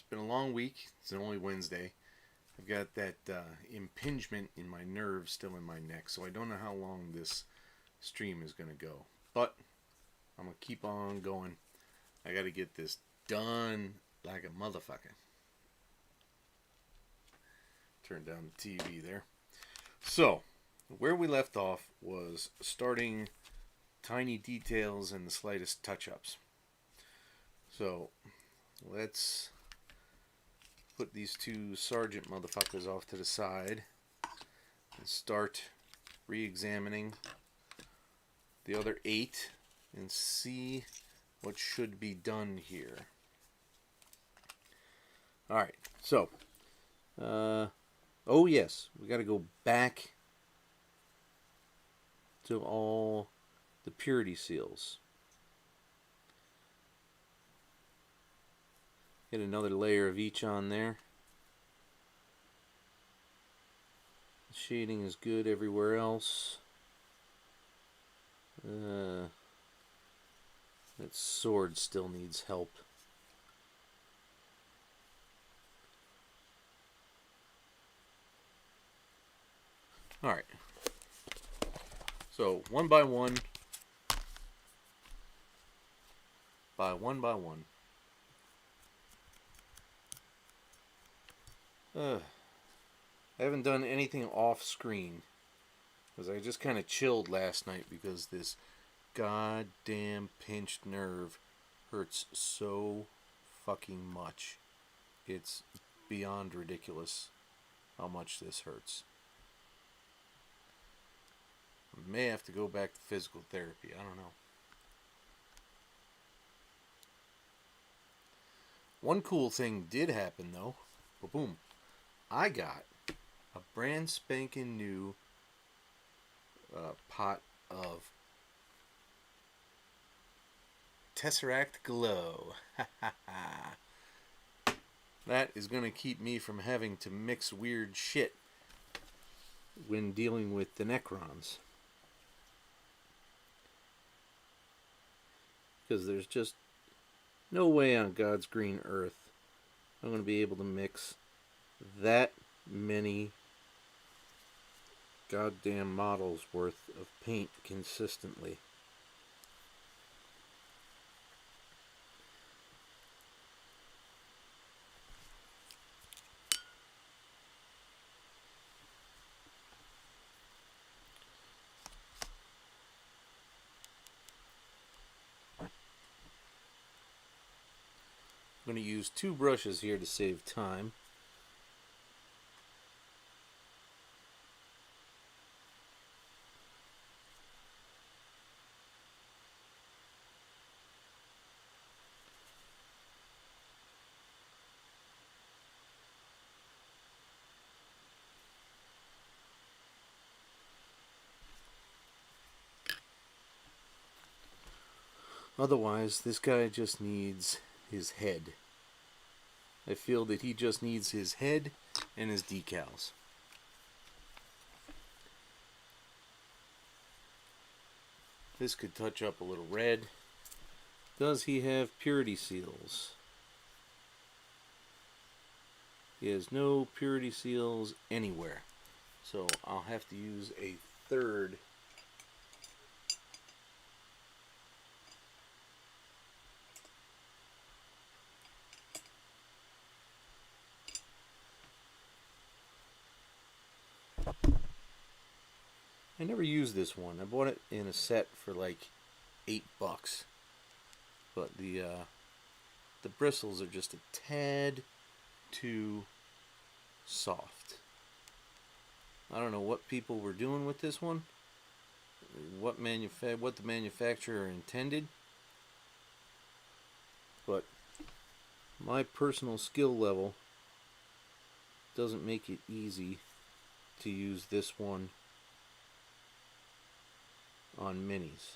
been a long week. It's only Wednesday. I've got that impingement in my nerve still in my neck, so I don't know how long this stream is going to go. But I'm going to keep on going. I got to get this done like a motherfucker. Turn down the TV there. So, where we left off was starting tiny details and the slightest touch-ups. So, let's put these two sergeant motherfuckers off to the side and start re-examining the other 8 and see what should be done here. Alright, so oh yes, we got to go back to all the purity seals. Get another layer of each on there. The shading is good everywhere else. That sword still needs help. Alright. So, one by one. By one. I haven't done anything off screen. Because I just kind of chilled last night because this goddamn pinched nerve hurts so fucking much. It's beyond ridiculous how much this hurts. I may have to go back to physical therapy. I don't know. One cool thing did happen though. Boom. I got a brand spanking new pot of tesseract glow. That is going to keep me from having to mix weird shit when dealing with the Necrons. Because there's just no way on God's green earth I'm going to be able to mix that many goddamn models worth of paint consistently. I'm going to use 2 brushes here to save time. Otherwise, this guy just needs his head. I feel that he just needs his head and his decals. This could touch up a little red. Does he have purity seals? He has no purity seals anywhere. So I'll have to use a third . I never used this one. I bought it in a set for like $8. But the bristles are just a tad too soft. I don't know what people were doing with this one. What the manufacturer intended. But my personal skill level doesn't make it easy to use this one on minis.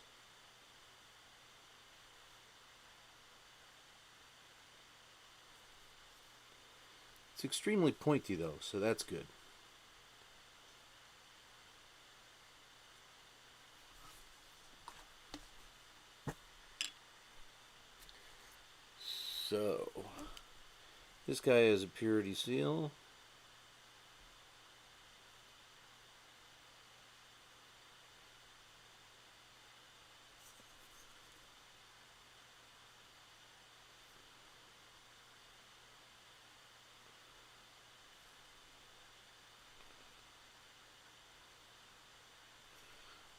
It's extremely pointy though, so that's good. So This guy has a purity seal.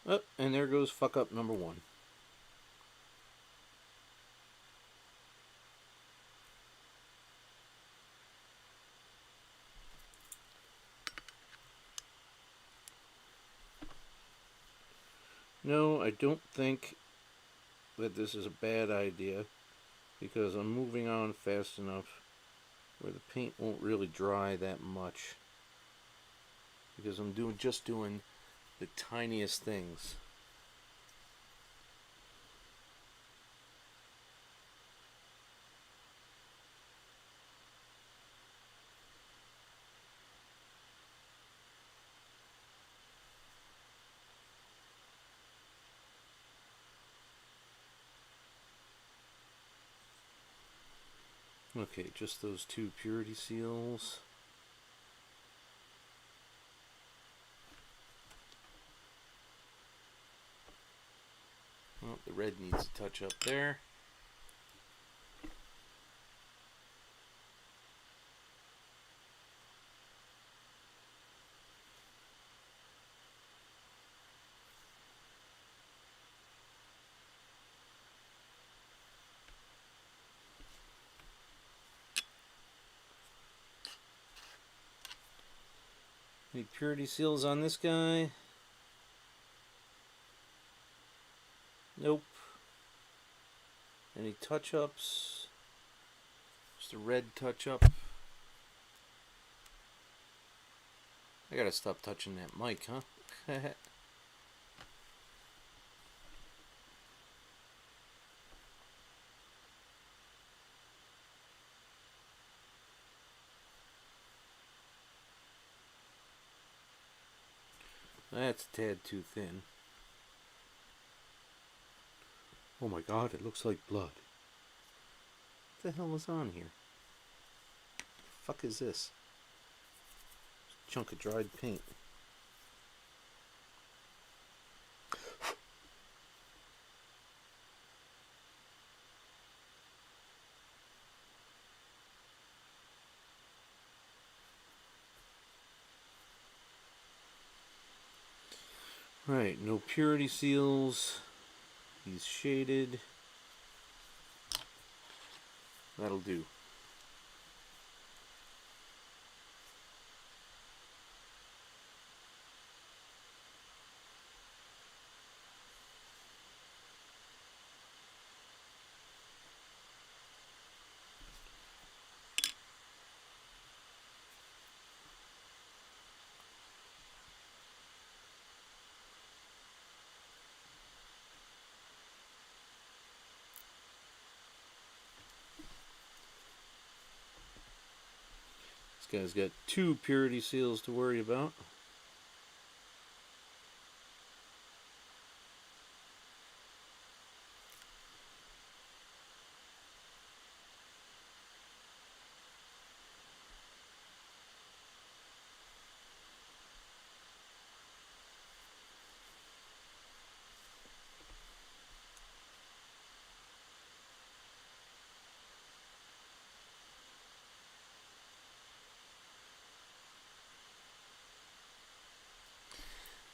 Oh, and there goes fuck up number 1. No, I don't think that this is a bad idea, because I'm moving on fast enough where the paint won't really dry that much, because I'm just doing the tiniest things. Okay, just those 2 purity seals. Well, the red needs a touch up there. Any purity seals on this guy? Nope. Any touch-ups? Just a red touch-up. I gotta stop touching that mic, huh? That's a tad too thin. Oh my god, it looks like blood. What the hell is on here? The fuck is this? Chunk of dried paint. Right, no purity seals. He's shaded. That'll do. This guy's got 2 purity seals to worry about.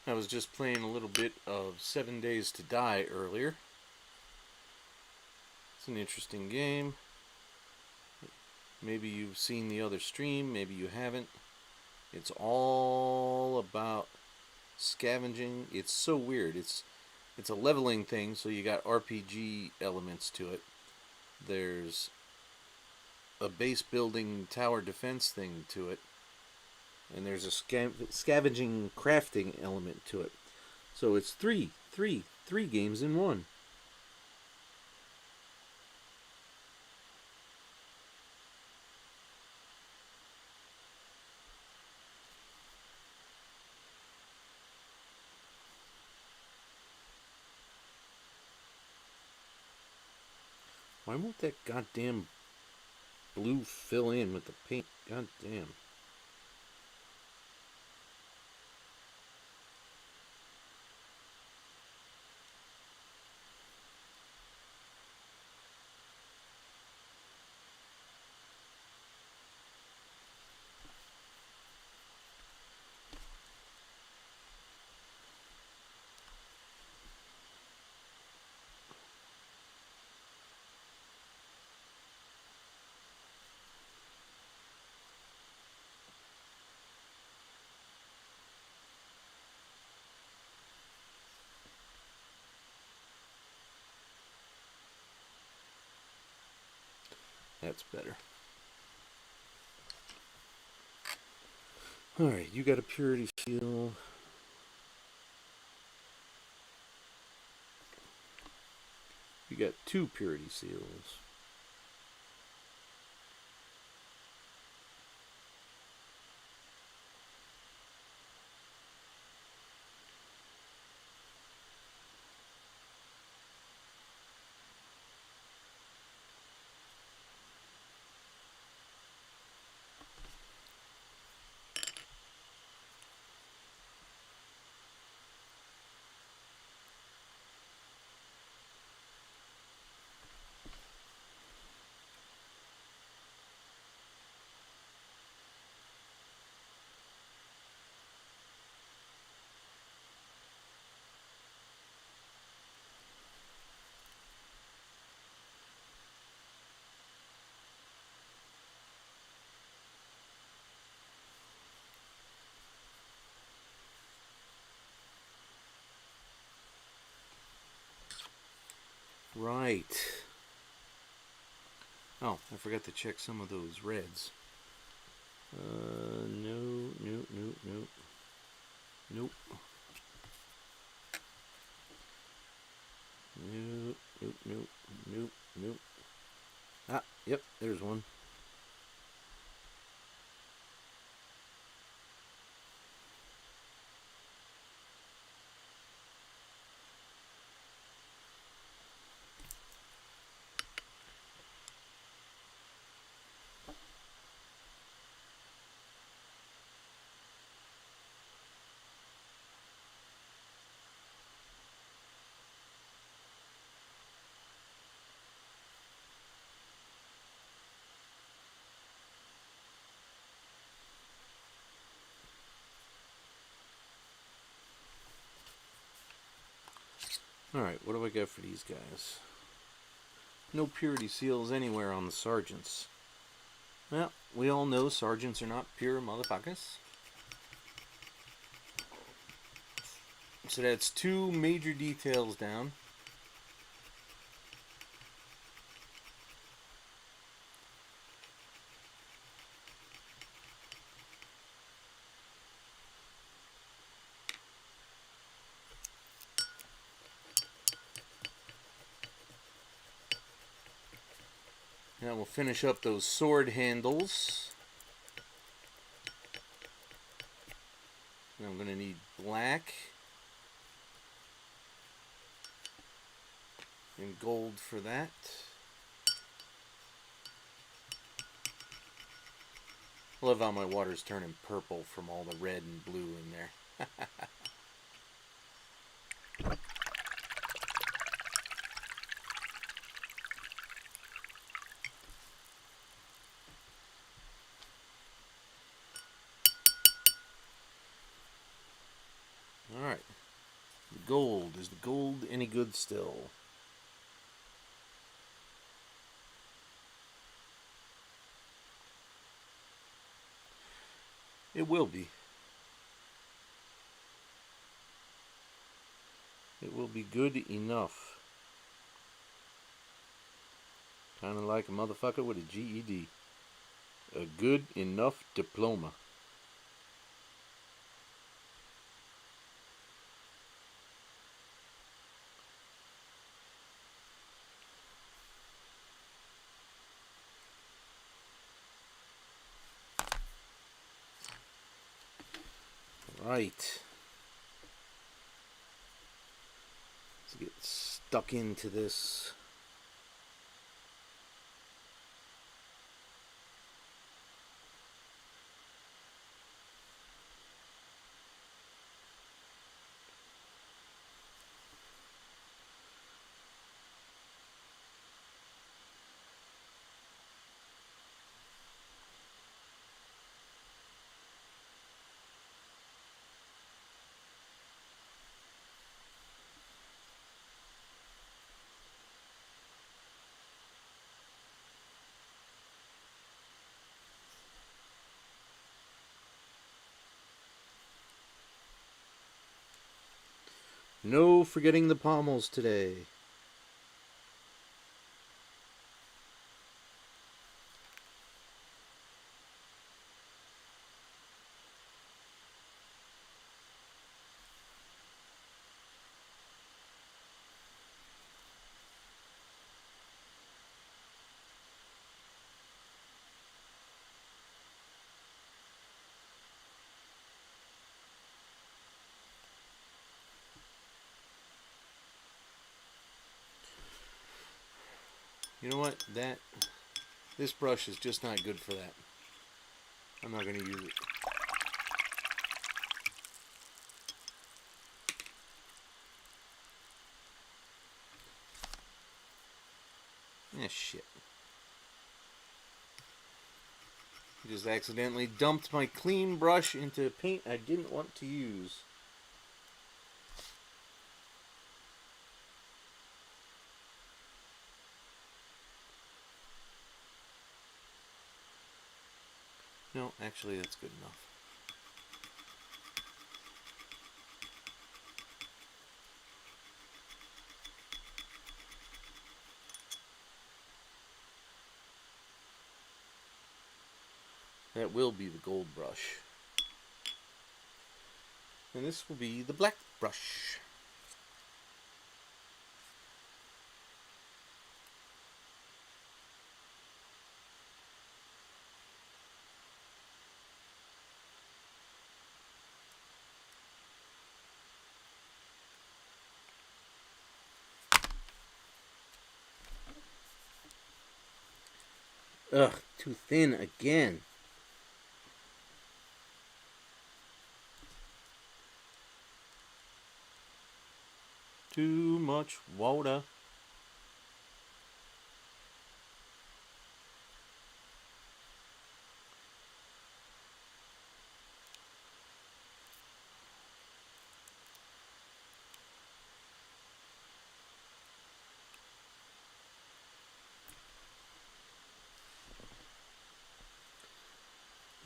I was just playing a little bit of 7 Days to Die earlier. It's an interesting game. Maybe you've seen the other stream, maybe you haven't. It's all about scavenging. It's so weird. It's a leveling thing, so you got RPG elements to it. There's a base building tower defense thing to it. And there's a scavenging crafting element to it. So it's three games in one. Why won't that goddamn blue fill in with the paint. God damn. That's better. Alright, you got a purity seal. You got 2 purity seals. Right. Oh, I forgot to check some of those reds. No. Nope. Nope. Ah, yep, there's one. Alright, what do I got for these guys? No purity seals anywhere on the sergeants. Well, we all know sergeants are not pure motherfuckers. So that's 2 major details down. Now we'll finish up those sword handles. Now I'm going to need black and gold for that. I love how my water's turning purple from all the red and blue in there. Alright. Gold. Is the gold any good still? It will be. It will be good enough. Kind of like a motherfucker with a GED. A good enough diploma. Right. Let's get stuck into this. No forgetting the pommels today. You know what? This brush is just not good for that. I'm not going to use it. Shit. I just accidentally dumped my clean brush into paint I didn't want to use. No, actually that's good enough. That will be the gold brush. And this will be the black brush. Ugh, too thin again. Too much water.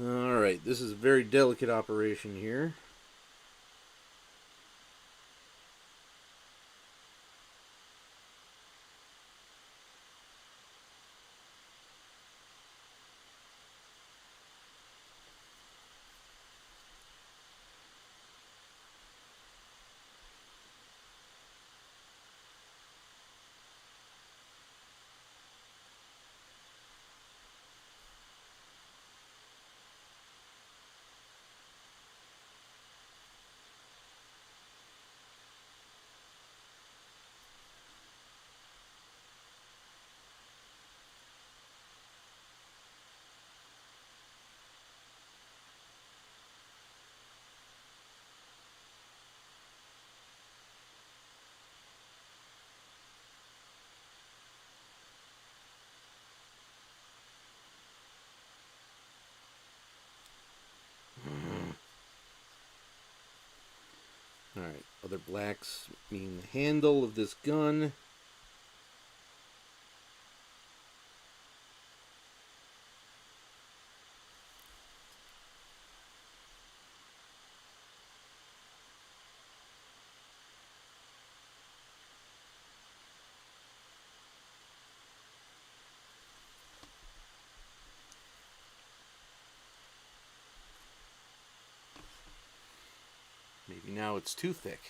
Alright, this is a very delicate operation here. Alright, other blacks mean the handle of this gun. Maybe now it's too thick.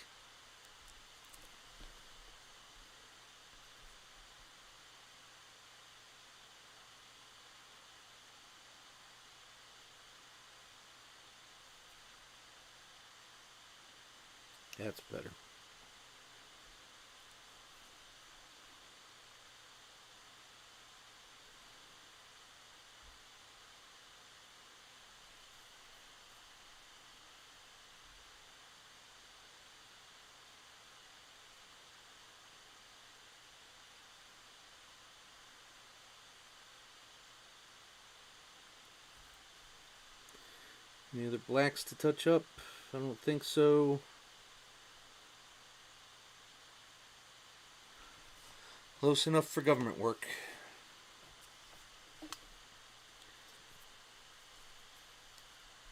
That's better. Any other blacks to touch up? I don't think so. Close enough for government work.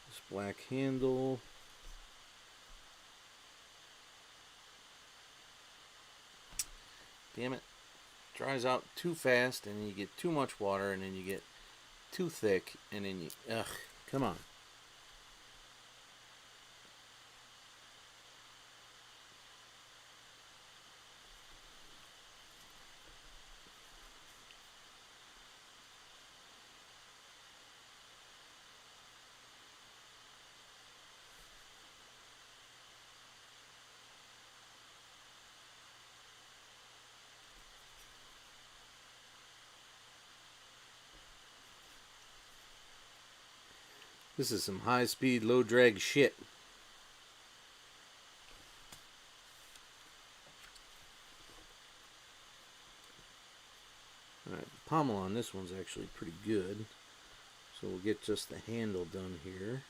This black handle. Damn it. Dries out too fast, and you get too much water, and then you get too thick, and then you... Ugh, come on. This is some high-speed, low-drag shit. Alright, the pommel on this one's actually pretty good. So we'll get just the handle done here.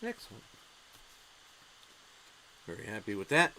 Excellent. Very happy with that.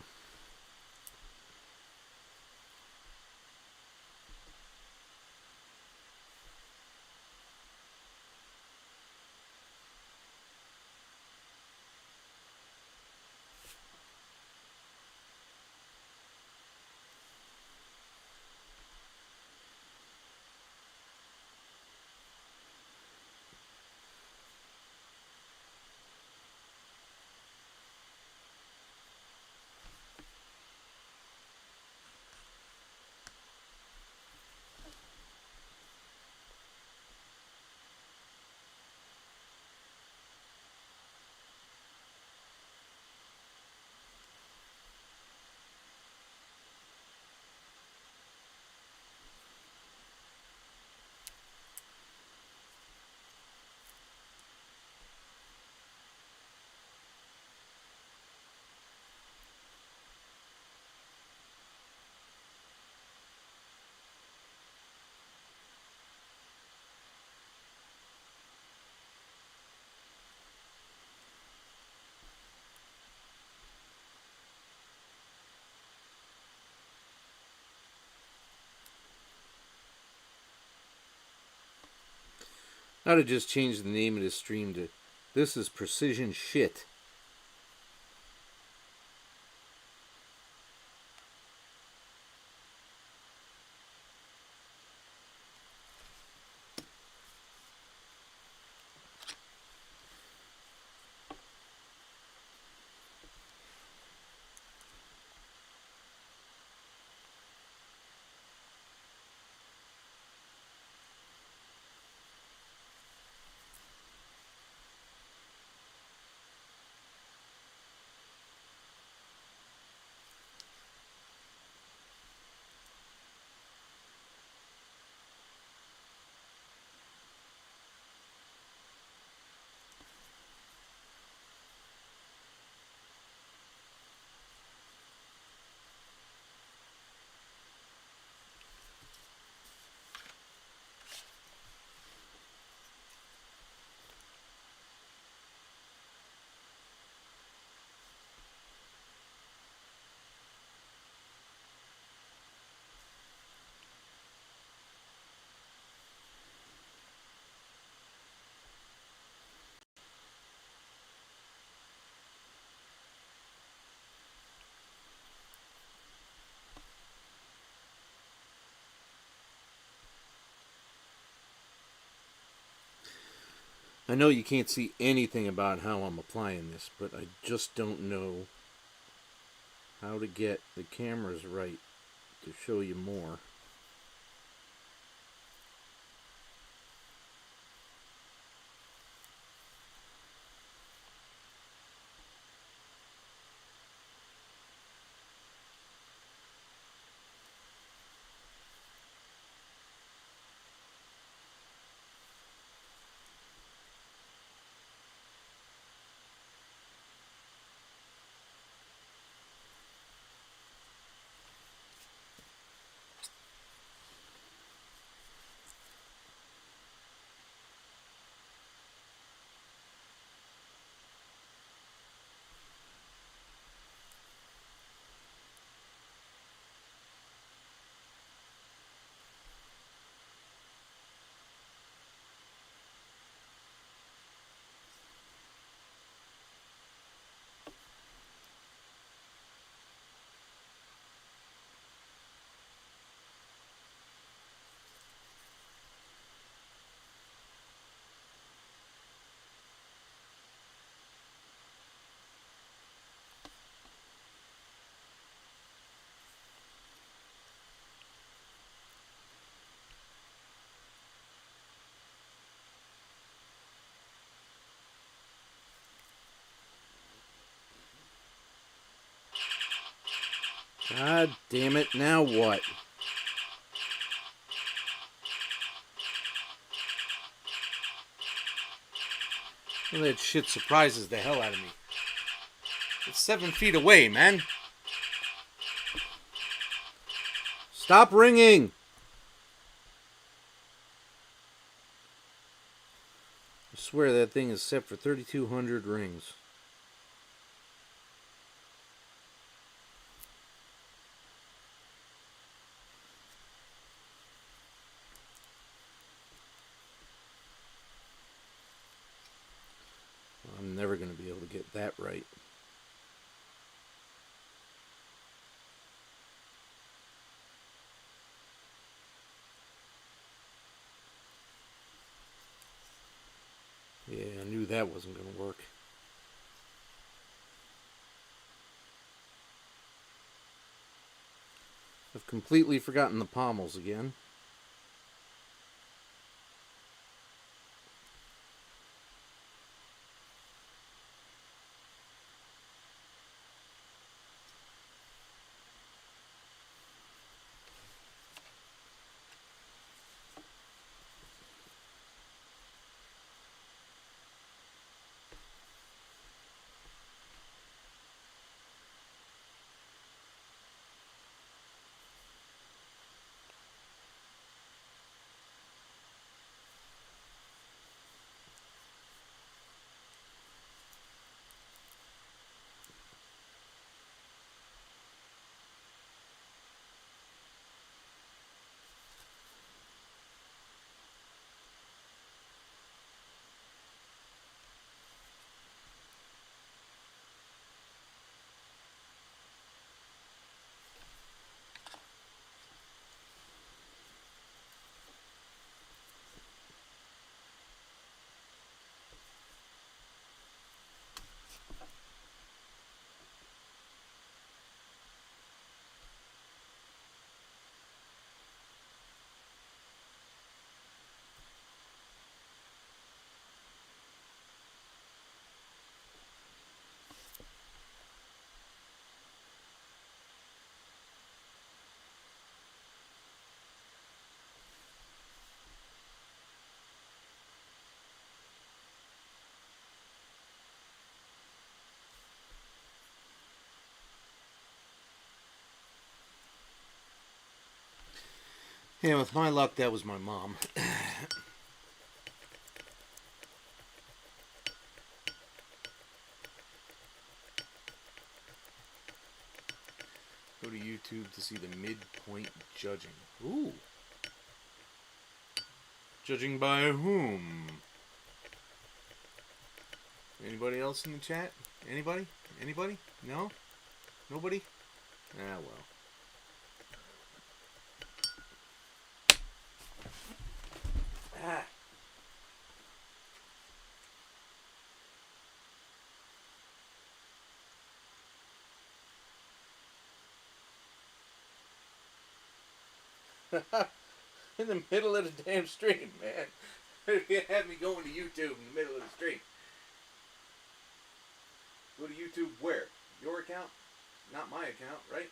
I ought to just change the name of this stream to This is Precision Shit. I know you can't see anything about how I'm applying this, but I just don't know how to get the cameras right to show you more. God damn it, now what? Well, that shit surprises the hell out of me. It's 7 feet away, man. Stop ringing! I swear that thing is set for 3,200 rings. I'm never going to be able to get that right. Yeah, I knew that wasn't going to work. I've completely forgotten the pommels again. Yeah, with my luck, that was my mom. Go to YouTube to see the midpoint judging. Ooh. Judging by whom? Anybody else in the chat? Anybody? Anybody? No? Nobody? Ah, well. Ah. In the middle of the damn stream, man. You had me going to YouTube in the middle of the stream. Go to YouTube where? Your account? Not my account, right?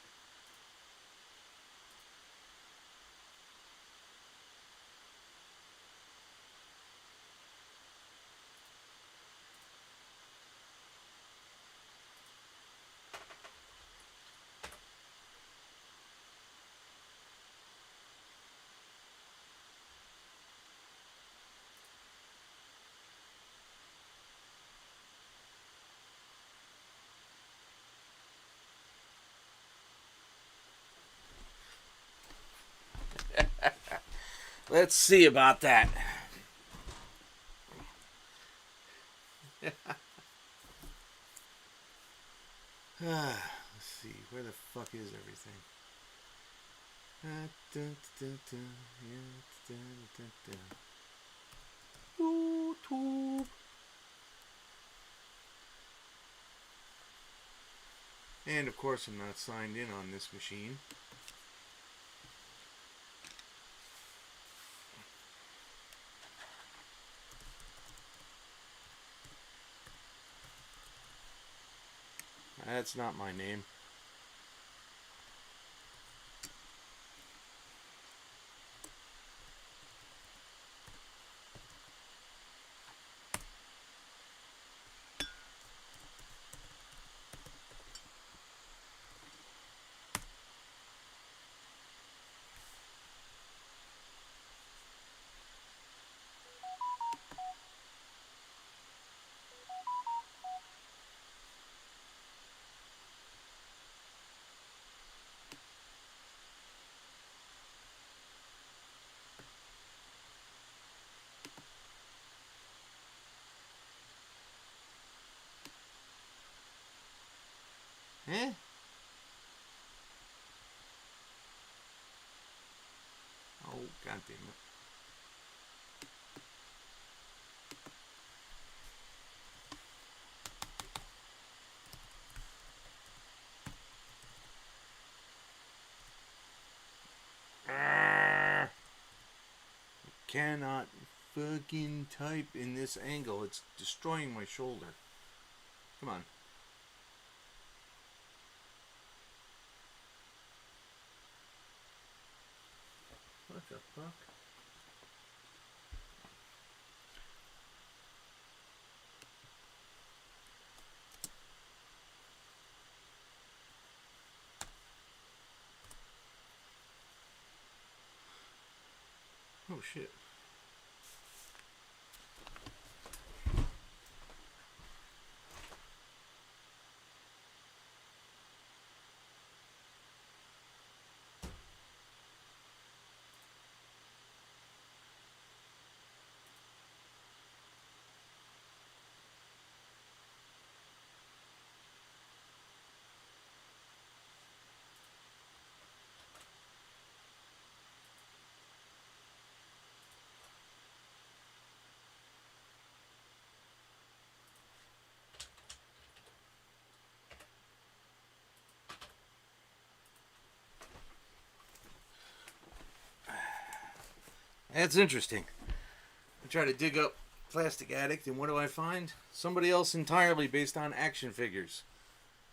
Let's see about that. Let's see, where the fuck is everything? YouTube. And of course I'm not signed in on this machine. That's not my name. Eh? Oh, god damn it. Cannot fucking type in this angle. It's destroying my shoulder. Come on. What the fuck? Oh shit. That's interesting. I try to dig up Plastic Addict, and what do I find? Somebody else entirely based on action figures.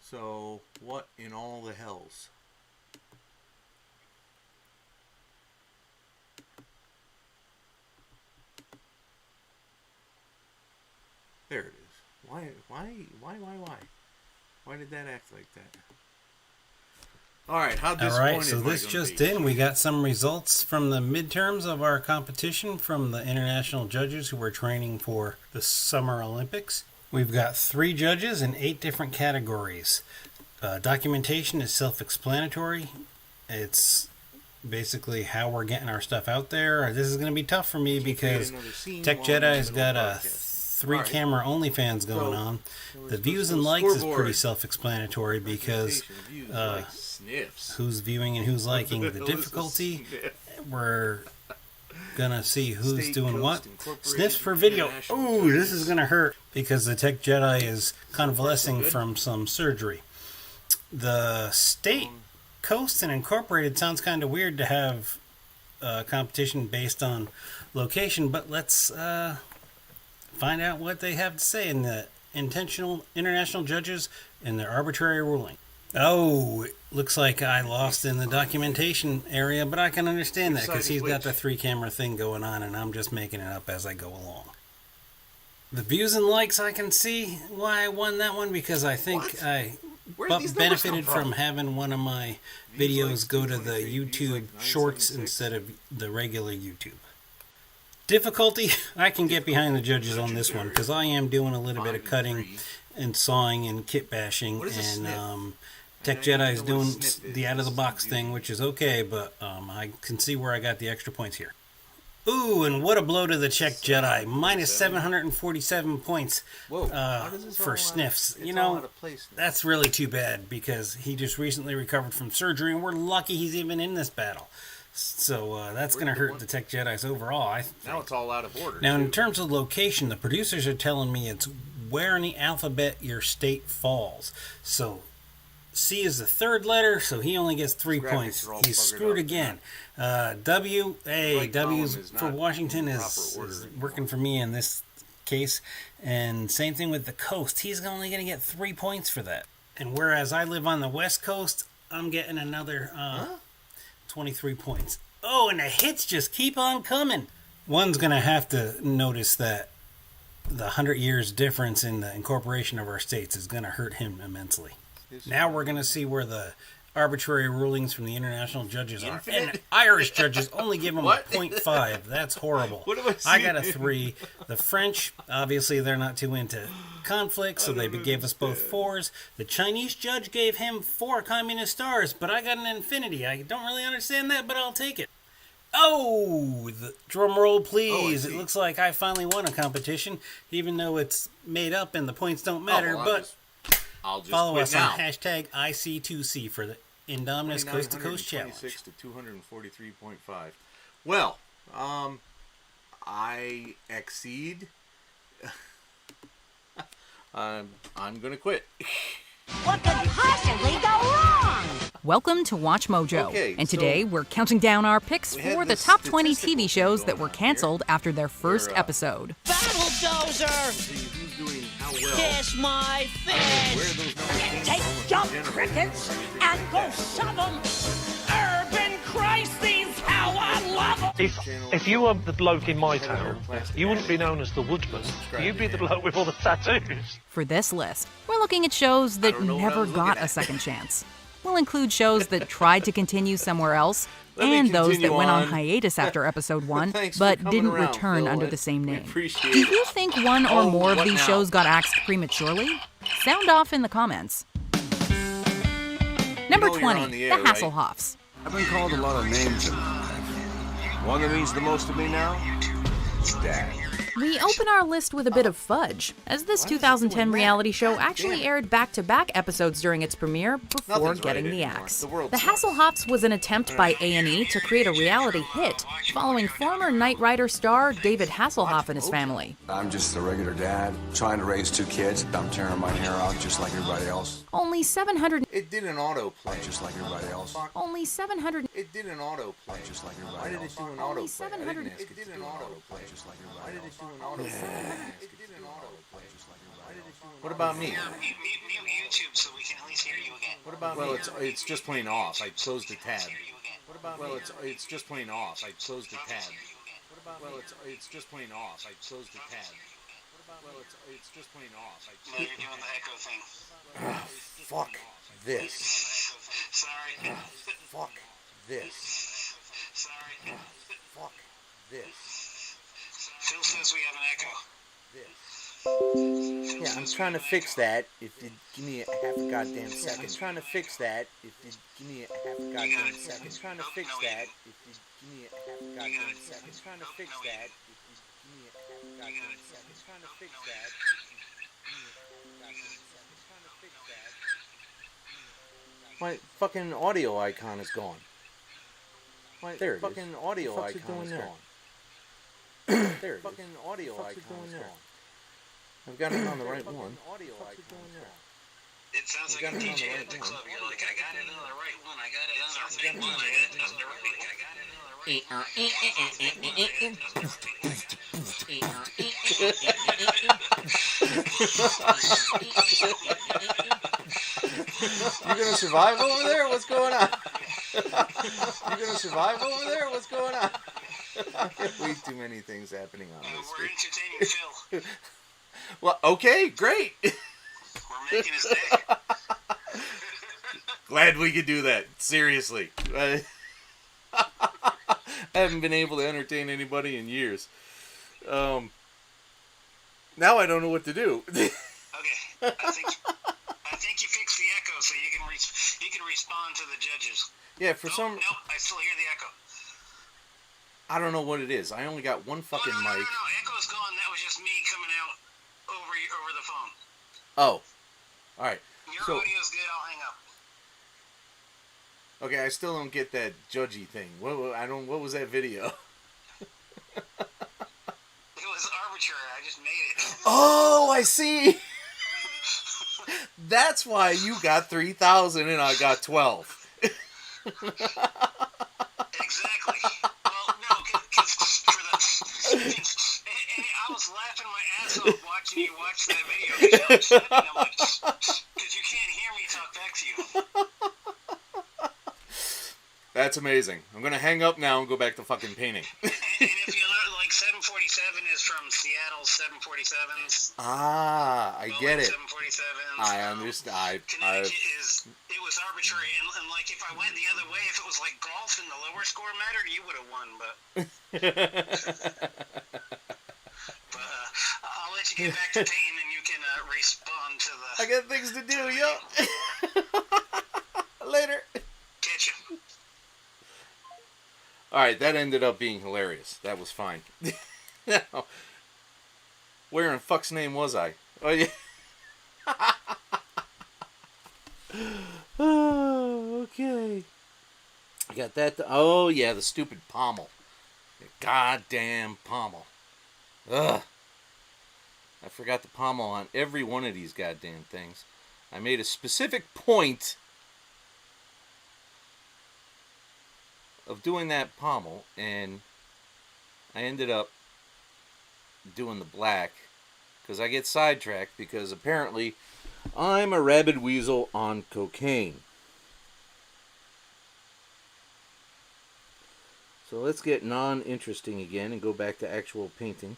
So, what in all the hells? There it is. Why? Why did that act like that? Alright, how disappointed Alright, so this just in. We got some results from the midterms of our competition from the international judges who were training for the Summer Olympics. We've got 3 judges in 8 different categories. Documentation is self-explanatory. It's basically how we're getting our stuff out there. This is going to be tough for me because Tech Jedi's got a 3-camera OnlyFans going on. The views and likes is pretty self-explanatory because who's viewing and who's liking. The difficulty, we're gonna see who's doing what. Sniffs for video. Ooh, this is gonna hurt because the Tech Jedi is convalescing from some surgery. The state, coast, and incorporated sounds kind of weird to have competition based on location, but let's find out what they have to say in the intentional international judges and their arbitrary ruling. Oh, it looks like I lost in the documentation area, but I can understand that because he's got the 3-camera thing going on and I'm just making it up as I go along. The views and likes, I can see why I won that one because I think I benefited from having one of my videos go to the YouTube Shorts instead of the regular YouTube. Difficulty, I can get behind the judges on this one because I am doing a little bit of cutting and sawing and kit bashing, and Tech Jedi is doing the out-of-the-box thing, which is okay, but I can see where I got the extra points here. Ooh, and what a blow to the Tech Jedi. Minus 747 points for sniffs. You know, that's really too bad because he just recently recovered from surgery, and we're lucky he's even in this battle. So that's going to hurt the Tech Jedis overall, I think. Now it's all out of order. Now, in terms of location, the producers are telling me it's where in the alphabet your state falls. So C is the third letter, so he only gets 3 points. He's screwed again. W for Washington is working for me in this case. And same thing with the coast. He's only going to get 3 points for that. And whereas I live on the West Coast, I'm getting another 23 points. Oh, and the hits just keep on coming. One's going to have to notice that the 100 years difference in the incorporation of our states is going to hurt him immensely. Now we're going to see where the arbitrary rulings from the international judges are. And the Irish judges only give them a 0.5. That's horrible. I got a 3. The French, obviously, they're not too into conflict, so they gave us both 4s. The Chinese judge gave him 4 communist stars, but I got an infinity. I don't really understand that, but I'll take it. Oh, drum roll, please. It looks like I finally won a competition, even though it's made up and the points don't matter, but I'll just follow us now. on hashtag IC2C for the Indomitus Coast to Coast Challenge. 26 to 243.5. Well, I exceed. I'm going to quit. What could possibly go wrong? Welcome to Watch Mojo, and today we're counting down our picks for the top 20 TV shows that were canceled after their first episode. Battle Dozer! Who's doing how well? Kiss my fish! Take jump crickets and go shove 'em! Urban crises, how I love 'em! If you were the bloke in my town, you wouldn't be known as the Woodman. You'd be the bloke with all the tattoos. For this list, we're looking at shows that never got a second chance. We'll include shows that tried to continue somewhere else, and those that went on hiatus after episode 1, but didn't return under the same name. Do you think one or more of these shows got axed prematurely? Sound off in the comments. Number 20, The Hasselhoffs. I've been called a lot of names in my life. One that means the most to me now is Dad. We open our list with a bit of fudge, as this 2010 reality show actually aired back-to-back episodes during its premiere before getting the axe. The Hasselhoffs was an attempt by A&E to create a reality hit, following former Knight Rider star David Hasselhoff and his family. I'm just a regular dad, trying to raise 2 kids. I'm tearing my hair out just like everybody else. Only 700... It did an autoplay. Just like everybody else. Only 700... It did an autoplay. Just like Why everybody did it else. do an Only autoplay? 700... It did an autoplay. Just like Why everybody did it else. do an autoplay? What about me? Mute YouTube so we can at least hear you again. What about me? Well, it's just plain off. I closed the tab. What about well, it's just plain off. I closed the tab. What about well, it's just plain off. I closed the tab. What about well, it's just plain off. No, you're doing the echo thing. Fuck this. Sorry. Fuck this. Sorry. Fuck this. Phil says we have an echo. Yeah, I'm trying to fix that. If you give me a half a goddamn second. I'm trying to fix that. If you give me a half a goddamn second. I'm trying to fix that. If you give me a half a goddamn second. I'm trying to fix that. If you give me a half a goddamn second. I'm trying to fix that. If you give me a half a goddamn second. I'm trying to fix that. My fucking audio icon is gone. My fucking audio icon is gone. There, fucking audio icon is gone. I've got it on the right one. It sounds like a DJ at the club. You're like, I got it on the right one. I got it on the right one. I got it on the right one. I got it on the You gonna survive over there? What's going on? You gonna survive over there? What's going on? Way too many things happening on this We're street. entertaining Phil. Well, okay, great. We're making his day. Glad we could do that. Seriously. I haven't been able to entertain anybody in years. Now I don't know what to do. Okay, I think you fixed the echo, so you can respond to the judges. Yeah, for some... No, I still hear the echo. I don't know what it is. I only got one fucking no, mic. No, echo's gone. That was just me coming out over the phone. Oh. Alright. Your So, audio's good. I'll hang up. okay, I still don't get that judgy thing. What was that video? It was arbitrary. I just made it. Oh, I see. That's why you got 3,000 and I got 12. Exactly. Well, no, because for the... And I was laughing my ass off watching you watch that video. Because I'm like, because you can't hear me talk back to you. That's amazing. I'm going to hang up now and go back to fucking painting. And if you know, like 747 is from Seattle's 747s. Ah, I get it. 747s. I understand. Connecticut it was arbitrary, and like if I went the other way, if it was like golf and the lower score mattered, you would have won. But I'll let you get back to painting, and you can respond to the. I got things to do, yo. Later. Catch you. Alright, that ended up being hilarious. That was fine. Now, where in fuck's name was I? Oh, yeah. Oh, okay. I got that. Oh, yeah, the stupid pommel. The goddamn pommel. Ugh. I forgot the pommel on every one of these goddamn things. I made a specific point of doing that pommel, and I ended up doing the black because I get sidetracked because apparently I'm a rabid weasel on cocaine. So let's get non-interesting again and go back to actual painting.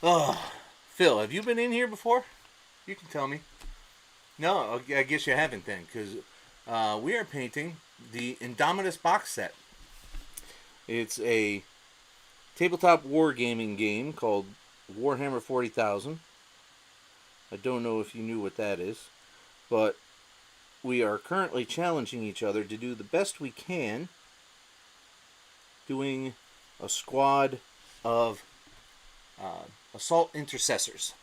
Oh, Phil, have you been in here before? You can tell me. No, I guess you haven't then, because we are painting the Indomitus box set. It's a tabletop wargaming game called Warhammer 40,000. I don't know if you knew what that is, but we are currently challenging each other to do the best we can doing a squad of assault intercessors.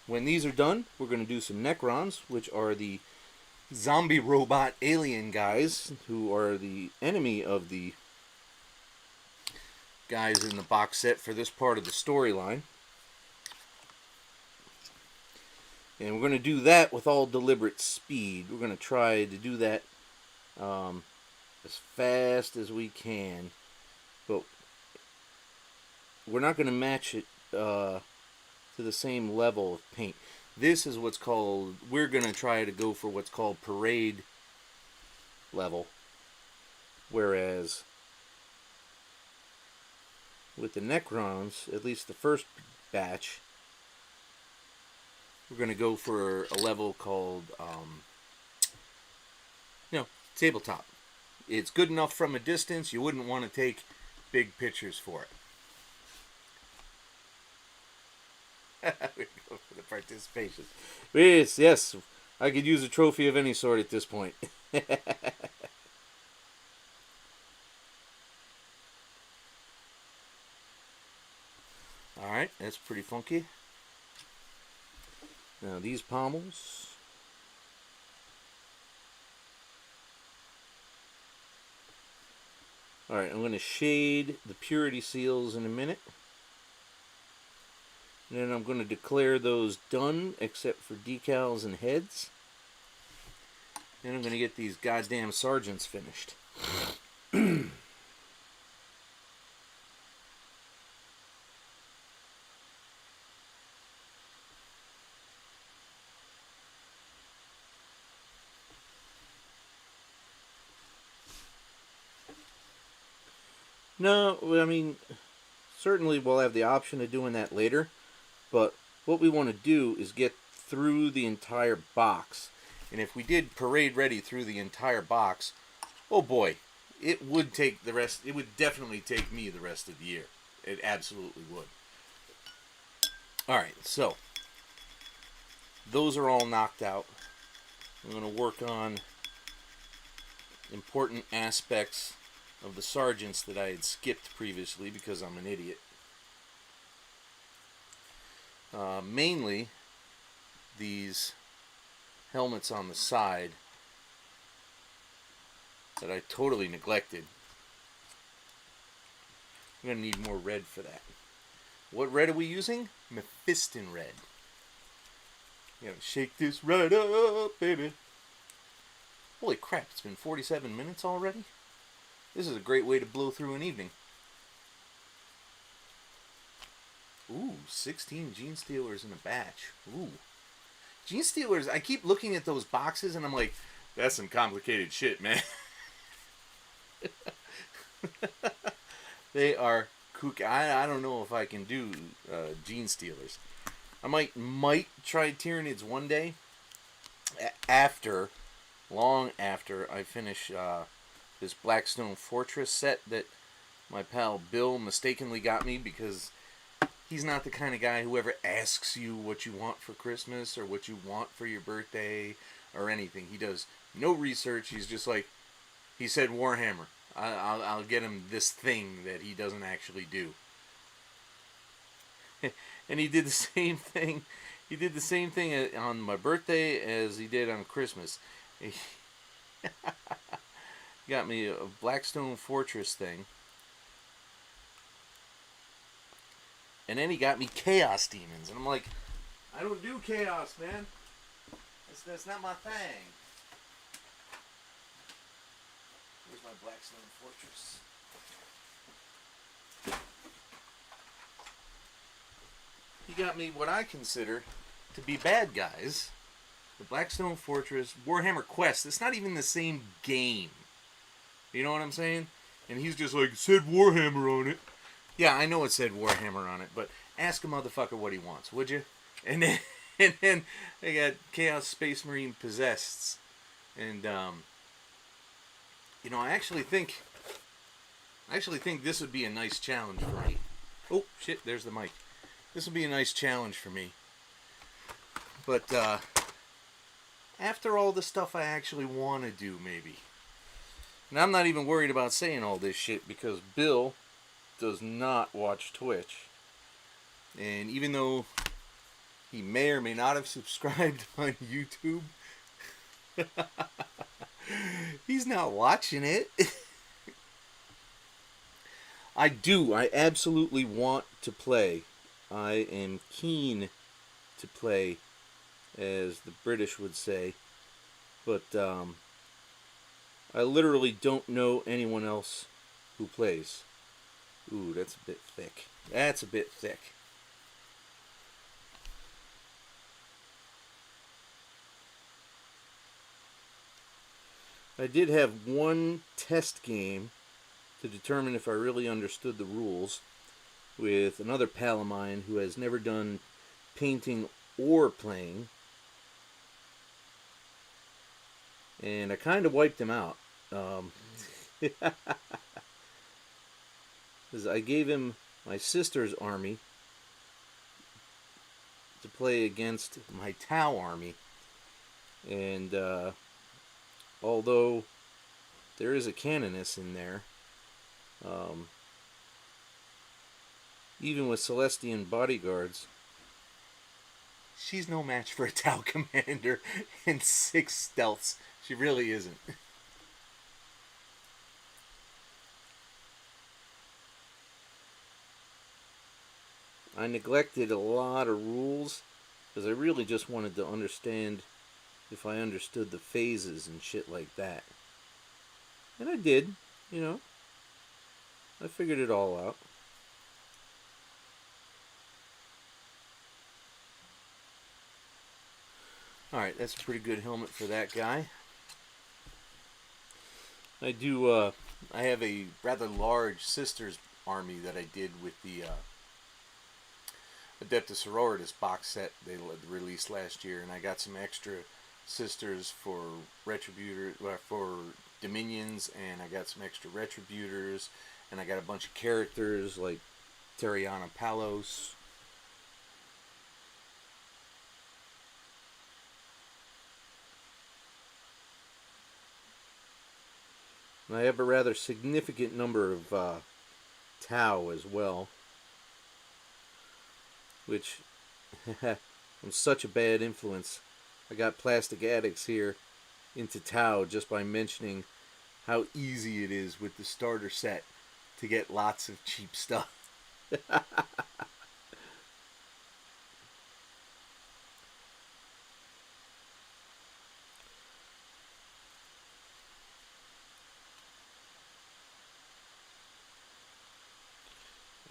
When these are done, we're going to do some Necrons, which are the zombie robot alien guys who are the enemy of the guys in the box set for this part of the storyline. And we're going to do that with all deliberate speed. We're going to try to do that as fast as we can. But we're not going to match it to the same level of paint. This is what's called, we're going to try to go for what's called parade level. Whereas with the Necrons, at least the first batch, we're going to go for a level called, tabletop. It's good enough from a distance. You wouldn't want to take big pictures for it. We go for the participation. Yes, I could use a trophy of any sort at this point. Alright, that's pretty funky. Now these pommels. Alright, I'm going to shade the purity seals in a minute. And then I'm going to declare those done, except for decals and heads. Then I'm going to get these goddamn sergeants finished. No, I mean, certainly we'll have the option of doing that later, but what we want to do is get through the entire box. And if we did parade ready through the entire box, oh boy, it would take the rest, it would definitely take me the rest of the year. It absolutely would. Alright, so, those are all knocked out. I'm going to work on important aspects of the sergeants that I had skipped previously because I'm an idiot. Mainly these helmets on the side that I totally neglected. I'm going to need more red for that. What red are we using? Mephiston red. You gotta shake this right up, baby. Holy crap, it's been 47 minutes already? This is a great way to blow through an evening. Ooh, 16 Gene Stealers in a batch. Ooh. Gene Stealers, I keep looking at those boxes and I'm like, that's some complicated shit, man. They are kook. I don't know if I can do Gene Stealers. I might try Tyranids one day. Long after I finish this Blackstone Fortress set that my pal Bill mistakenly got me, because he's not the kind of guy who ever asks you what you want for Christmas or what you want for your birthday or anything. He does no research. He's just like, he said Warhammer. I'll get him this thing that he doesn't actually do. And he did the same thing. He did the same thing on my birthday as he did on Christmas. He got me a Blackstone Fortress thing. And then he got me Chaos Demons. And I'm like, I don't do Chaos, man. That's not my thing. Here's my Blackstone Fortress. He got me what I consider to be bad guys. The Blackstone Fortress, Warhammer Quest. It's not even the same game. You know what I'm saying? And he's just like, it said Warhammer on it. Yeah, I know it said Warhammer on it, but ask a motherfucker what he wants, would you? And then I got Chaos Space Marine Possessed. And you know, I actually think this would be a nice challenge for me. Oh shit, there's the mic. This would be a nice challenge for me. But after all the stuff I actually want to do, maybe. And I'm not even worried about saying all this shit because Bill does not watch Twitch. And even though he may or may not have subscribed on YouTube, he's not watching it. I absolutely want to play. I am keen to play, as the British would say, but I literally don't know anyone else who plays. Ooh, that's a bit thick. That's a bit thick. I did have one test game to determine if I really understood the rules with another pal of mine who has never done painting or playing. And I kind of wiped him out. Because I gave him my sister's army to play against my Tau army. And although there is a canoness in there, even with Celestian bodyguards, she's no match for a Tau commander and 6 stealths. She really isn't. I neglected a lot of rules because I really just wanted to understand if I understood the phases and shit like that. And I did, you know. I figured it all out. Alright, that's a pretty good helmet for that guy. I have a rather large Sisters army that I did with the Adeptus Sororitas box set they released last year, and I got some extra Sisters for for Dominions, and I got some extra Retributors, and I got a bunch of characters like Terriana Palos. And I have a rather significant number of Tau as well, which I'm such a bad influence. I got Plastic Addicts here into Tau just by mentioning how easy it is with the starter set to get lots of cheap stuff.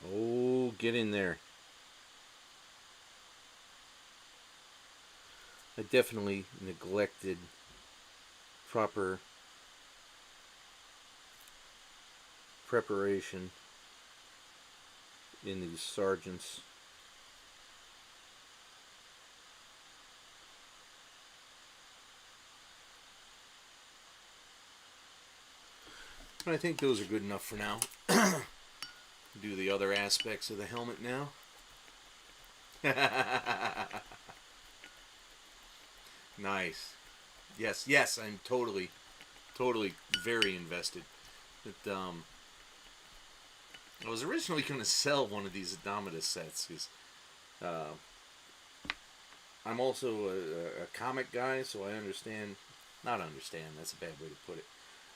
Oh, get in there. I definitely neglected proper preparation in these sergeants. But I think those are good enough for now. Do the other aspects of the helmet now. Nice. Yes, I'm totally very invested. But I was originally going to sell one of these Indomitus sets because I'm also a comic guy, so I understand. Not understand. That's a bad way to put it.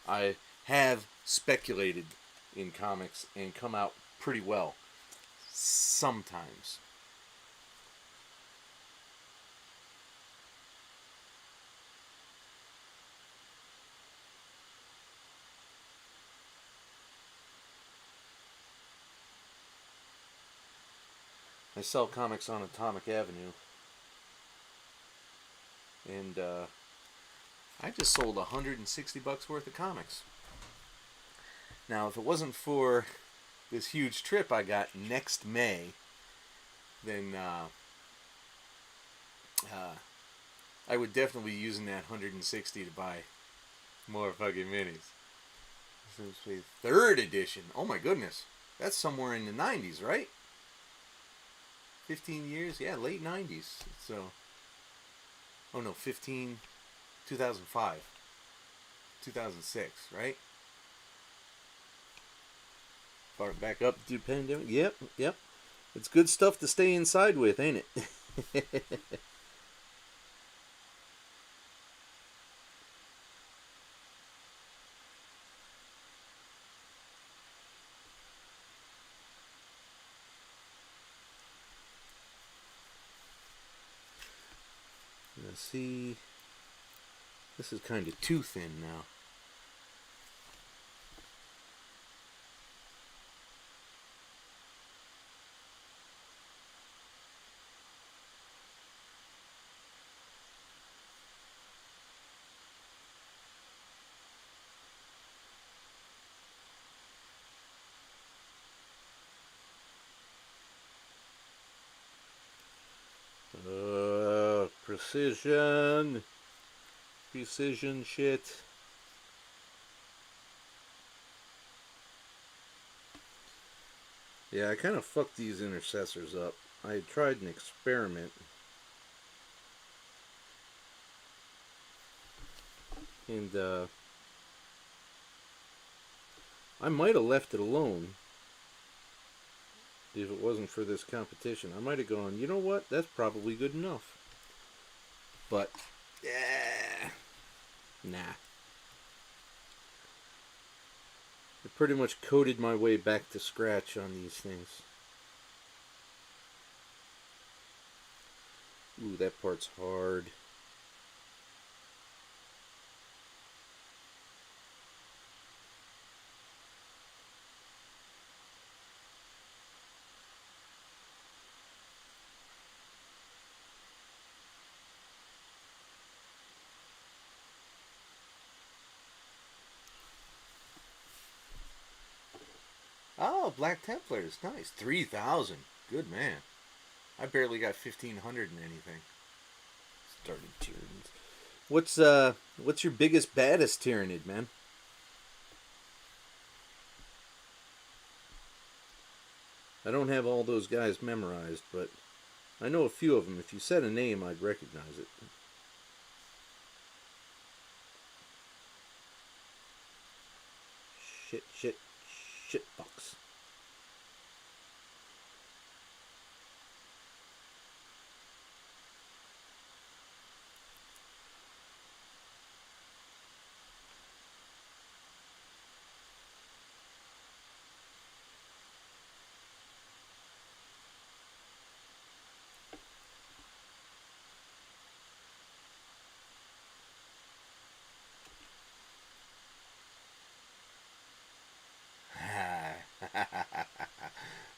I have speculated in comics and come out pretty well sometimes. I sell comics on Atomic Avenue, and I just sold $160 worth of comics. Now, if it wasn't for this huge trip I got next May, then I would definitely be using that 160 to buy more fucking minis. This is the 3rd edition. Oh my goodness, that's somewhere in the 90s, right? 15 years, yeah, late 90s. So, oh no, 2005, 2006, right? Brought it back up to pandemic. Yep. It's good stuff to stay inside with, ain't it? Let's see. This is kind of too thin now. Precision shit. Yeah, I kind of fucked these intercessors up. I tried an experiment. And I might have left it alone if it wasn't for this competition. I might have gone, you know what, that's probably good enough. But, nah. I pretty much coded my way back to scratch on these things. Ooh, that part's hard. Oh, Black Templars. Nice. 3,000. Good man. I barely got 1,500 in anything. Started Tyranids. What's your biggest, baddest Tyranid, man? I don't have all those guys memorized, but I know a few of them. If you said a name, I'd recognize it. Shit box.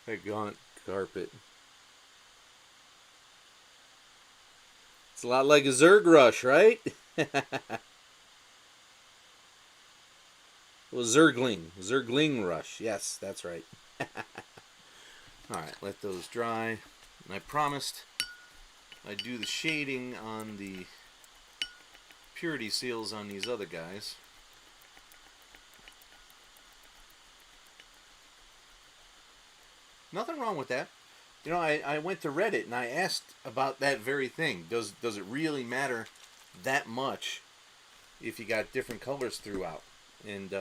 A gaunt carpet. It's a lot like a Zerg Rush, right? Well, Zergling Rush. Yes, that's right. Alright, let those dry. And I promised I'd do the shading on the purity seals on these other guys. Nothing wrong with that. You know, I went to Reddit and I asked about that very thing. Does it really matter that much if you got different colors throughout? And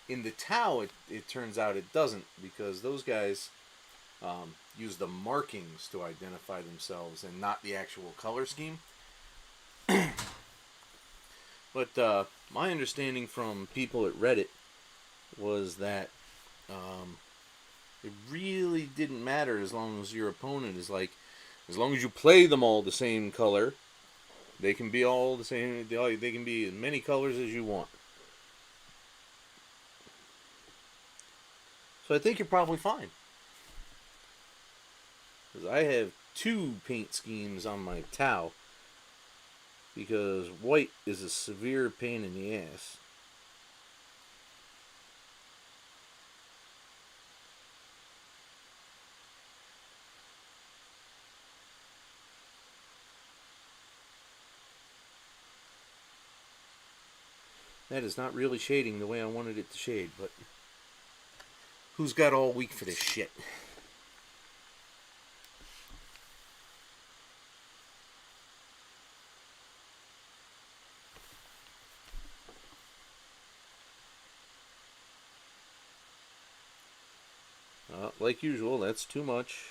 in the Tau, it turns out it doesn't, because those guys use the markings to identify themselves and not the actual color scheme. But my understanding from people at Reddit was that it really didn't matter as long as your opponent is like, as long as you play them all the same color, they can be all the same. They can be as many colors as you want. So I think you're probably fine. Because I have 2 paint schemes on my Tau, because white is a severe pain in the ass. That is not really shading the way I wanted it to shade, but who's got all week for this shit? Like usual, that's too much.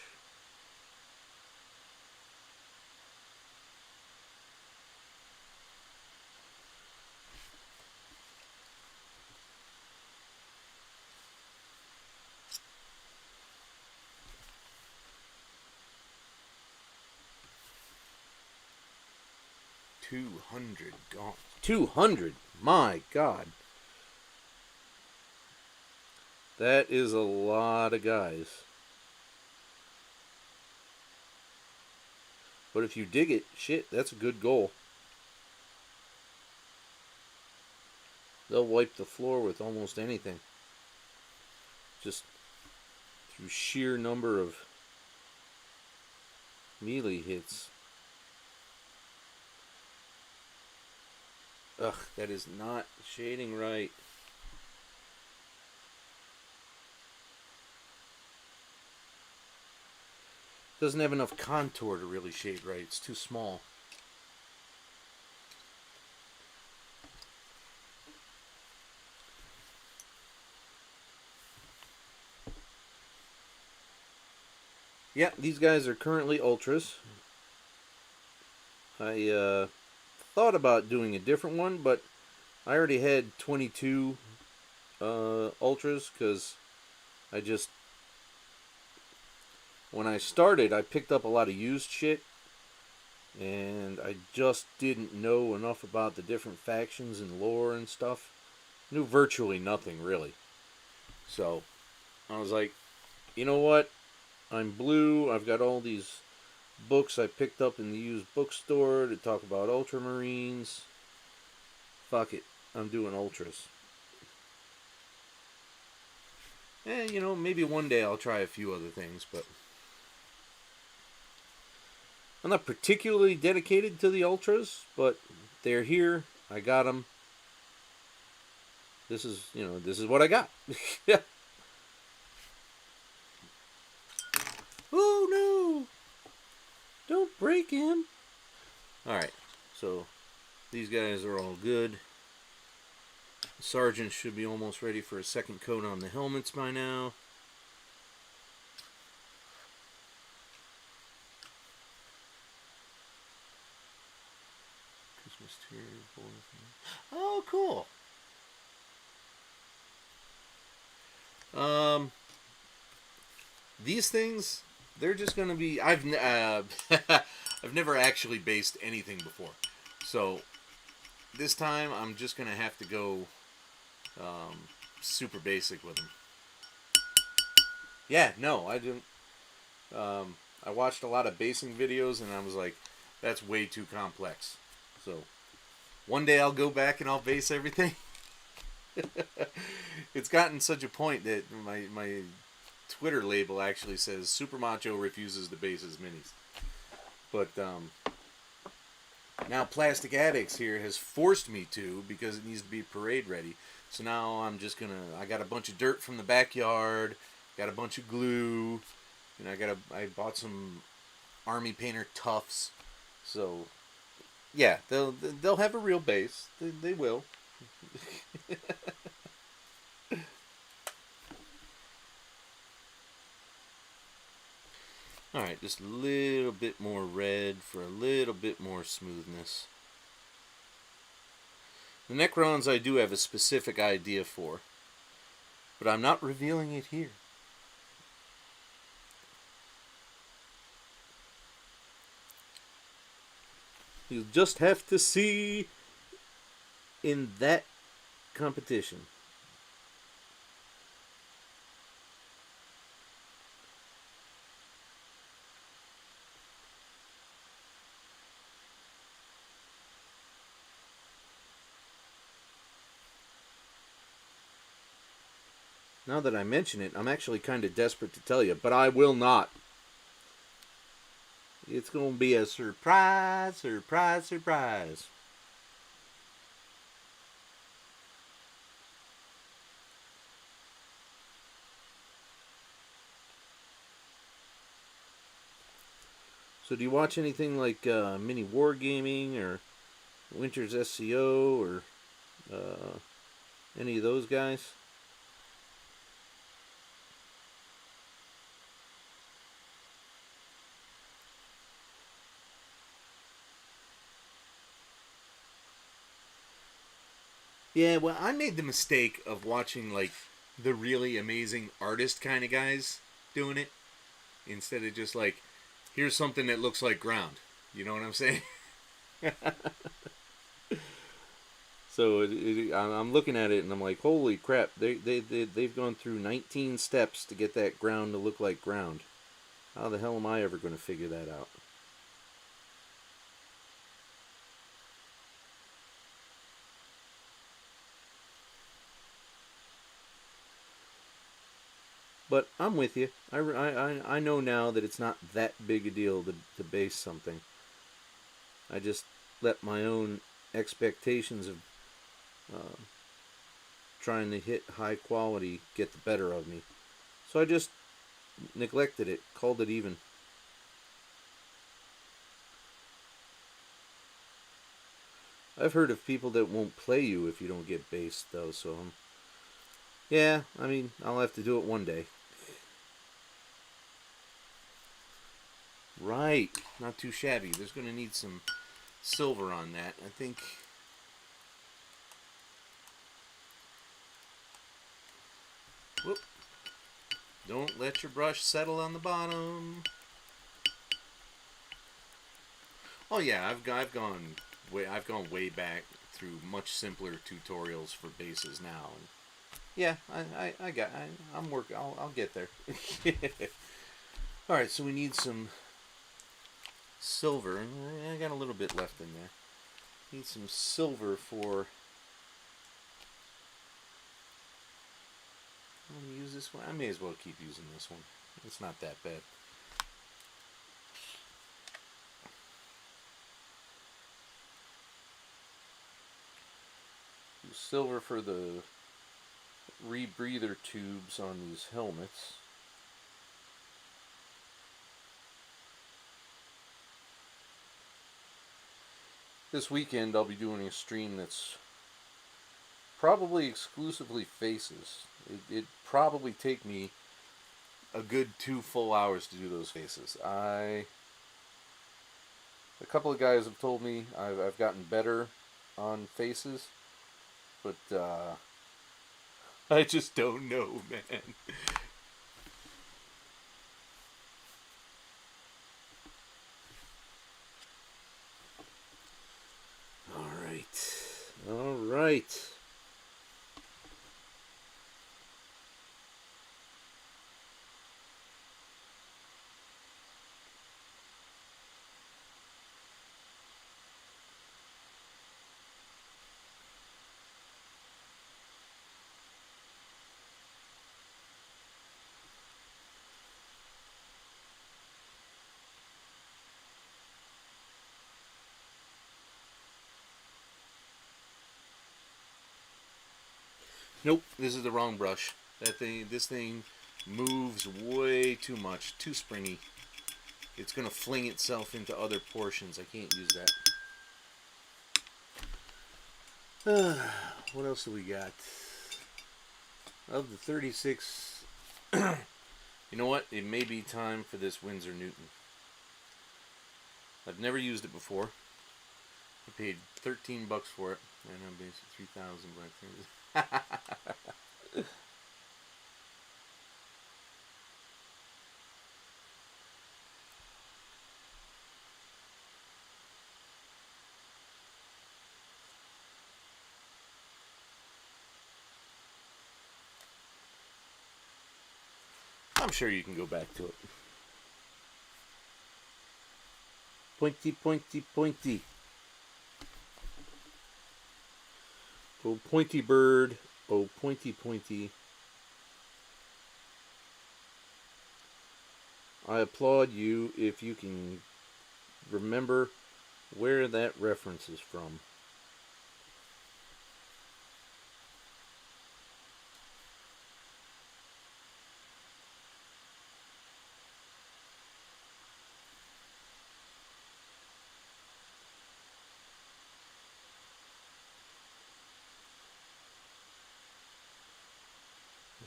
$200 gone. 200? My God. That is a lot of guys. But if you dig it, shit, that's a good goal. They'll wipe the floor with almost anything. Just through sheer number of melee hits. Ugh, that is not shading right. Doesn't have enough contour to really shade right. It's too small. Yeah, these guys are currently ultras. I thought about doing a different one, but I already had 22 ultras, because I just, when I started, I picked up a lot of used shit, and I just didn't know enough about the different factions and lore and stuff. Knew virtually nothing, really. So, I was like, you know what? I'm blue. I've got all these books I picked up in the used bookstore to talk about Ultramarines. Fuck it. I'm doing Ultras. You know, maybe one day I'll try a few other things, but I'm not particularly dedicated to the Ultras, but they're here. I got them. This is, you know, this is what I got. Oh no! Don't break him. Alright, so these guys are all good. The sergeant should be almost ready for a second coat on the helmets by now. Christmas tree. Oh, cool. These things, they're just going to be... I've never actually based anything before. So, this time, I'm just going to have to go super basic with them. Yeah, no, I didn't... I watched a lot of basing videos, and I was like, that's way too complex. So, one day I'll go back and I'll base everything. It's gotten such a point that my Twitter label actually says Super Macho refuses to base his minis. But now Plastic Addicts here has forced me to, because it needs to be parade ready. So now I'm just gonna, I got a bunch of dirt from the backyard, got a bunch of glue, and I bought some Army Painter Tufts. So yeah, they'll have a real base. They will. Alright, just a little bit more red for a little bit more smoothness. The Necrons I do have a specific idea for, but I'm not revealing it here. You'll just have to see in that competition. Now that I mention it, I'm actually kind of desperate to tell you, but I will not. It's going to be a surprise, surprise, surprise. So do you watch anything like Mini Wargaming or Winter's SCO or any of those guys? Yeah, well, I made the mistake of watching, like, the really amazing artist kind of guys doing it, instead of just, like, here's something that looks like ground. You know what I'm saying? So I'm looking at it, and I'm like, holy crap, they've gone through 19 steps to get that ground to look like ground. How the hell am I ever going to figure that out? But I'm with you. I know now that it's not that big a deal to base something. I just let my own expectations of trying to hit high quality get the better of me. So I just neglected it, called it even. I've heard of people that won't play you if you don't get based, though, so yeah, I mean, I'll have to do it one day. Right, not too shabby. There's going to need some silver on that, I think. Whoop. Don't let your brush settle on the bottom. Oh yeah, I've gone way back through much simpler tutorials for bases now, and yeah, I'm working. I'll get there. All right, so we need some silver. I got a little bit left in there. Need some silver for. I'm gonna use this one. I may as well keep using this one. It's not that bad. Silver for the rebreather tubes on these helmets. This weekend I'll be doing a stream that's probably exclusively faces. It'd probably take me a good 2 full hours to do those faces. A couple of guys have told me I've gotten better on faces, but I just don't know, man. All right. Nope, this is the wrong brush. This thing moves way too much, too springy. It's gonna fling itself into other portions. I can't use that. What else do we got? Of the 36, you know what? It may be time for this Winsor Newton. I've never used it before. I paid $13 for it, and I'm basically 3,000 black things. I'm sure you can go back to it. Pointy, pointy, pointy. Oh, pointy bird. Oh, pointy, pointy. I applaud you if you can remember where that reference is from.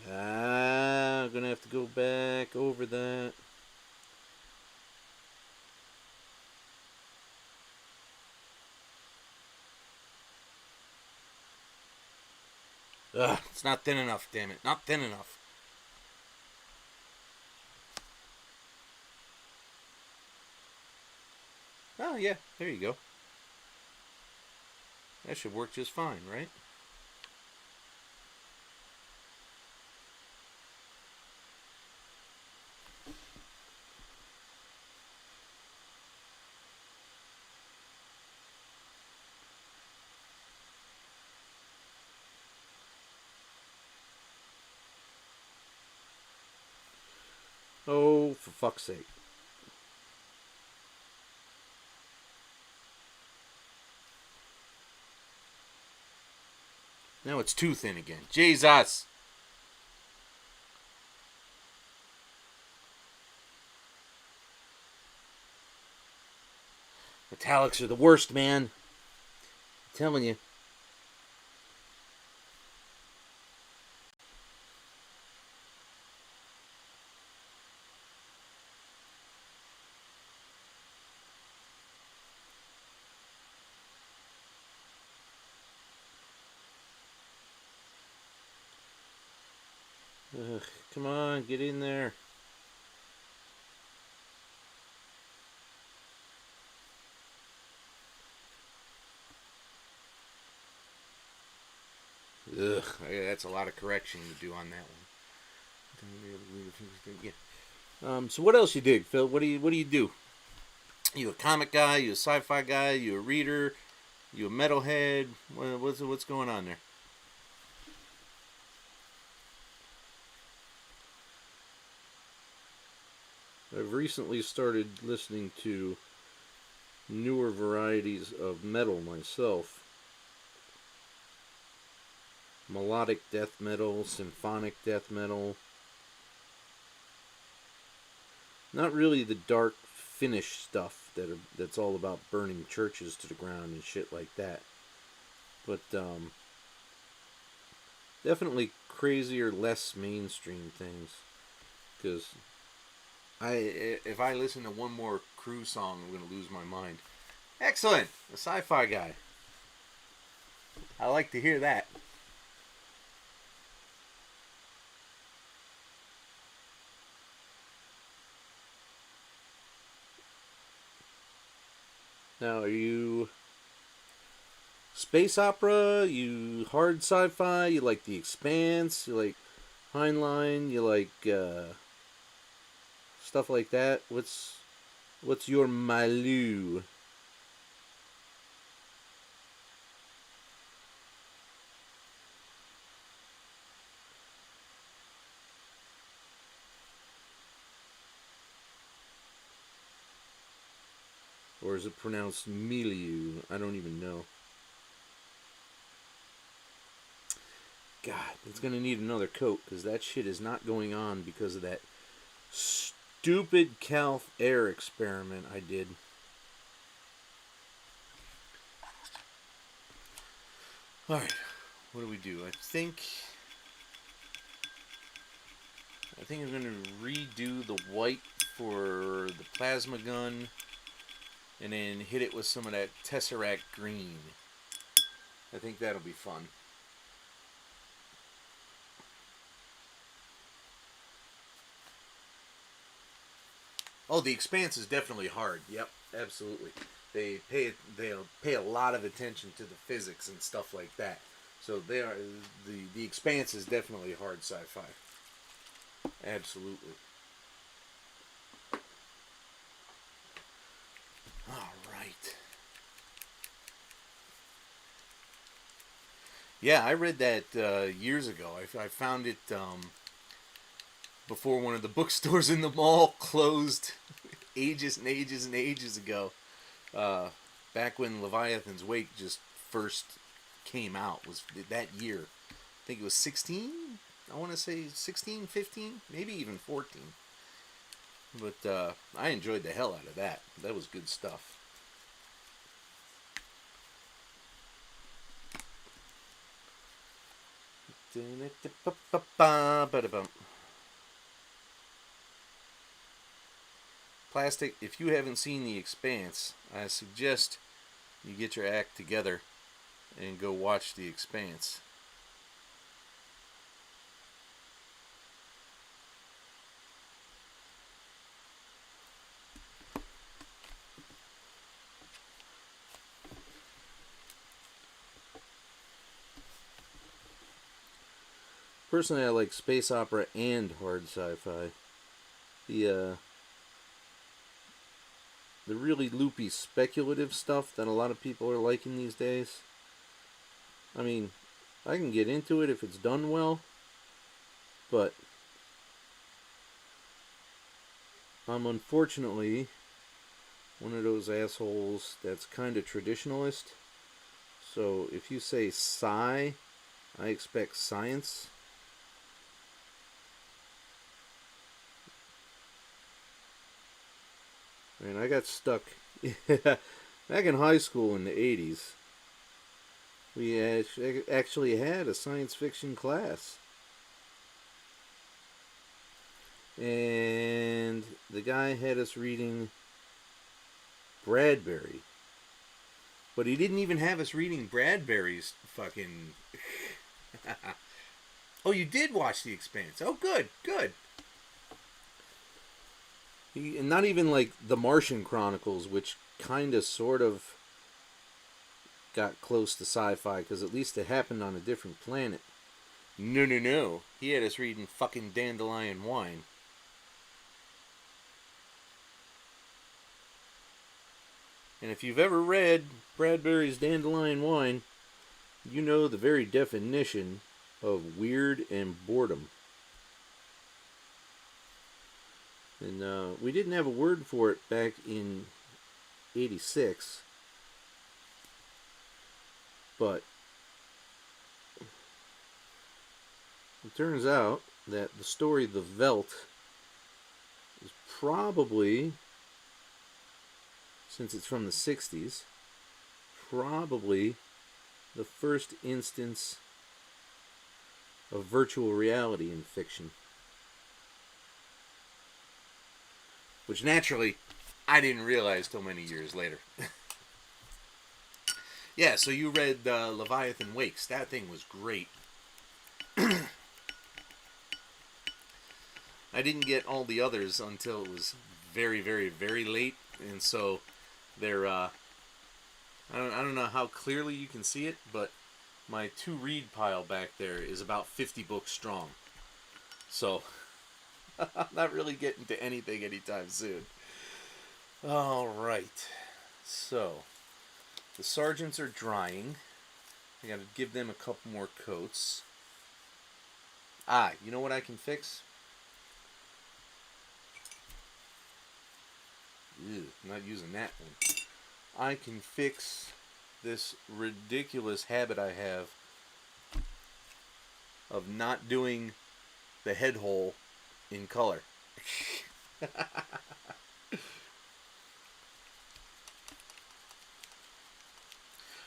I'm gonna have to go back over that. Ugh, it's not thin enough, damn it. Not thin enough. Oh, yeah, there you go. That should work just fine, right? Oh, for fuck's sake. Now it's too thin again. Jesus! Metallics are the worst, man. I'm telling you. Ugh, come on, get in there. Ugh, that's a lot of correction to do on that one. Yeah. So what else you dig, Phil? What do you do? You a comic guy? You a sci-fi guy? You a reader? You a metalhead? What's going on there? I've recently started listening to newer varieties of metal myself. Melodic death metal, symphonic death metal. Not really the dark Finnish stuff that's all about burning churches to the ground and shit like that. But definitely crazier, less mainstream things. Because if I listen to one more Crew song, I'm going to lose my mind. Excellent! A sci-fi guy. I like to hear that. Now, are you space opera? You hard sci-fi? You like The Expanse? You like Heinlein? You like stuff like that? What's your milieu? Or is it pronounced milieu? I don't even know. God, it's going to need another coat because that shit is not going on because of that stupid Calf Air experiment I did. Alright, what do we do? I think I'm going to redo the white for the plasma gun. And then hit it with some of that tesseract green. I think that'll be fun. Oh, The Expanse is definitely hard. Yep, absolutely. They'll pay a lot of attention to the physics and stuff like that. So the Expanse is definitely hard sci-fi. Absolutely. All right. Yeah, I read that years ago. I found it before one of the bookstores in the mall closed ages and ages and ages ago. Back when Leviathan's Wake just first came out, was that year. I think it was 16. I want to say 16, 15, maybe even 14. But I enjoyed the hell out of that. That was good stuff. Plastic, if you haven't seen The Expanse, I suggest you get your act together and go watch The Expanse. Personally, I like space opera and hard sci-fi. The really loopy speculative stuff that a lot of people are liking these days. I mean, I can get into it if it's done well, but I'm unfortunately one of those assholes that's kind of traditionalist. So if you say sci, I expect science. I mean, I got stuck back in high school in the 80s. We actually had a science fiction class. And the guy had us reading Bradbury. But he didn't even have us reading Bradbury's fucking... Oh, you did watch The Expanse. Oh, good, good. And not even like the Martian Chronicles, which kind of sort of got close to sci-fi, because at least it happened on a different planet. No. He had us reading fucking Dandelion Wine. And if you've ever read Bradbury's Dandelion Wine, you know the very definition of weird and boredom. And we didn't have a word for it back in 86. But it turns out that the story The Veldt is probably, since it's from the 60s, probably the first instance of virtual reality in fiction. Which naturally, I didn't realize till many years later. Yeah, so you read Leviathan Wakes. That thing was great. I didn't get all the others until it was very, very, very late. And so they're, I don't know how clearly you can see it, but my to-read pile back there is about 50 books strong. So I'm not really getting to anything anytime soon. All right. So the sergeants are drying. I got to give them a couple more coats. You know what I can fix? Ew, not using that one. I can fix this ridiculous habit I have of not doing the head hole in color.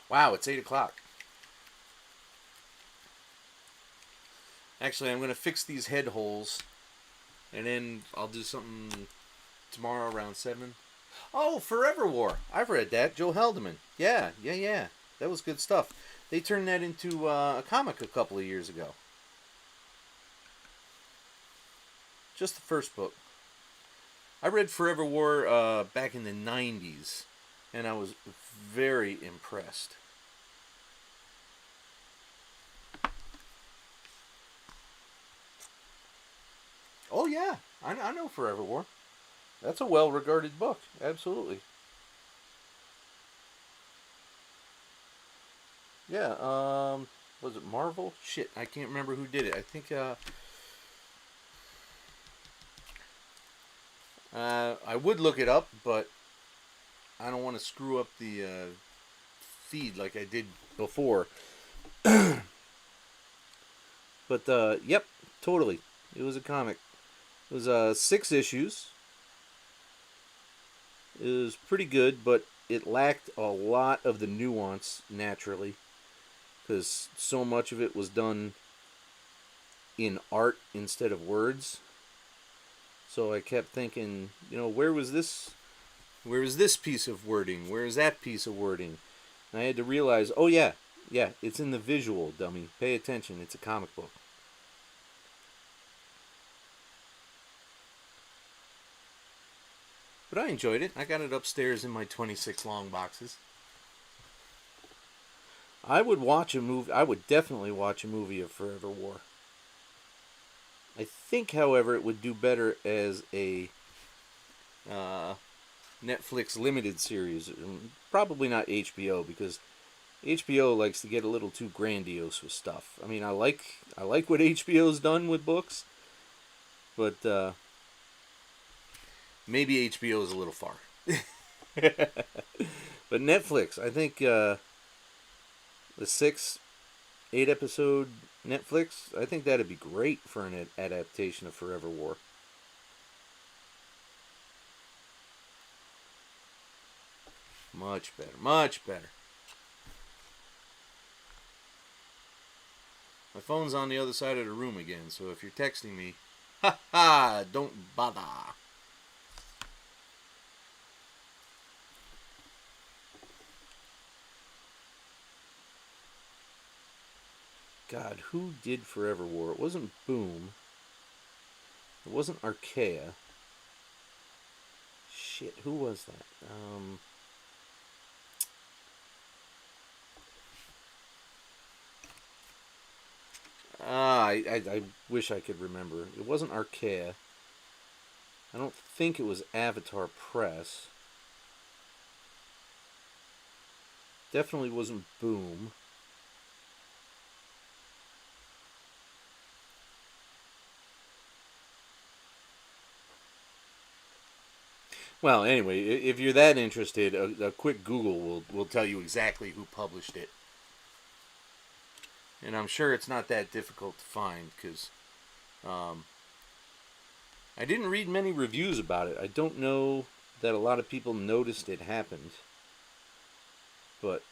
Wow, it's 8 o'clock. Actually, I'm going to fix these head holes, and then I'll do something tomorrow around 7. Oh, Forever War. I've read that. Joe Haldeman. Yeah. That was good stuff. They turned that into a comic a couple of years ago. Just the first book. I read Forever War back in the 90s, and I was very impressed. Oh yeah, I know Forever War. That's a well-regarded book, absolutely. Yeah, was it Marvel? Shit, I can't remember who did it. I think, I would look it up, but I don't want to screw up the feed like I did before. But, yep, totally. It was a comic. It was 6 issues. It was pretty good, but it lacked a lot of the nuance, naturally, because so much of it was done in art instead of words. So I kept thinking, where was this piece of wording? Where is that piece of wording? And I had to realize, oh yeah, it's in the visual, dummy. Pay attention, it's a comic book. But I enjoyed it. I got it upstairs in my 26 long boxes. I would definitely watch a movie of Forever War. I think, however, it would do better as a Netflix limited series. Probably not HBO, because HBO likes to get a little too grandiose with stuff. I mean, I like what HBO's done with books, but maybe HBO is a little far. But Netflix, I think the 8 episode Netflix, I think that'd be great for an adaptation of Forever War. Much better, much better. My phone's on the other side of the room again, so if you're texting me, don't bother. God, who did Forever War? It wasn't Boom. It wasn't Archaea. Shit, who was that? I wish I could remember. It wasn't Archaea. I don't think it was Avatar Press. Definitely wasn't Boom. Well, anyway, if you're that interested, a quick Google will tell you exactly who published it. And I'm sure it's not that difficult to find, because I didn't read many reviews about it. I don't know that a lot of people noticed it happened. But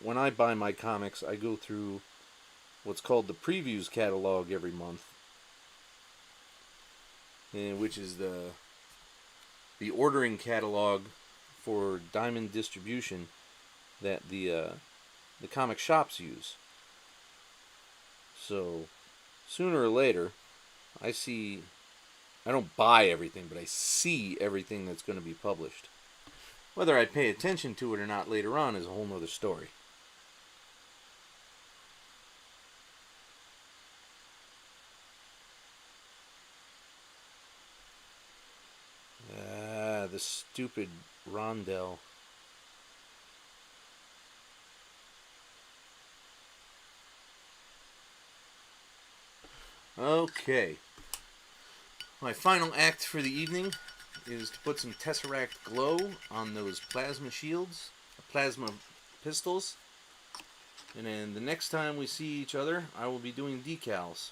when I buy my comics, I go through what's called the previews catalog every month, which is the ordering catalog for Diamond distribution that the comic shops use. So sooner or later, I don't buy everything, but I see everything that's going to be published. Whether I pay attention to it or not later on is a whole nother story. The stupid rondelle. Okay. My final act for the evening is to put some tesseract glow on those plasma shields, plasma pistols. And then the next time we see each other, I will be doing decals.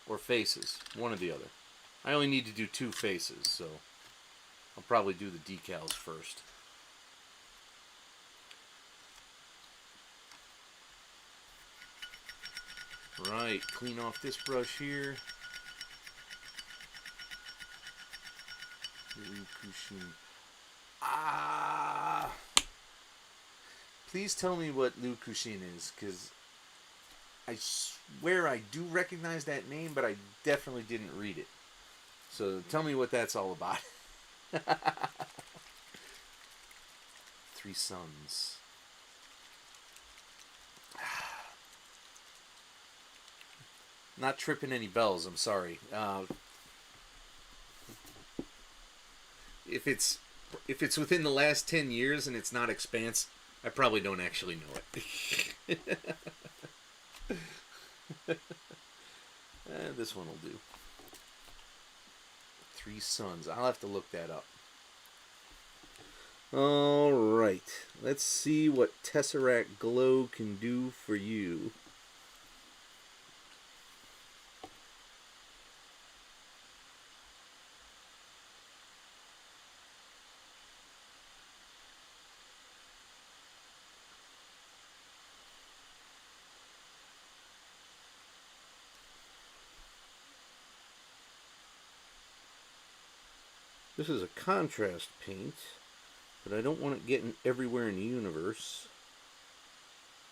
Or faces, one or the other. I only need to do 2 faces, so I'll probably do the decals first. Right, clean off this brush here. Please tell me what Liu Kushin is, because I swear I do recognize that name, but I definitely didn't read it. So tell me what that's all about. 3 Sons. Not tripping any bells, I'm sorry. If it's within the last 10 years and it's not Expanse, I probably don't actually know it. This one will do. 3 Sons. I'll have to look that up. Alright. Let's see what Tesseract Glow can do for you. This is a contrast paint, but I don't want it getting everywhere in the universe.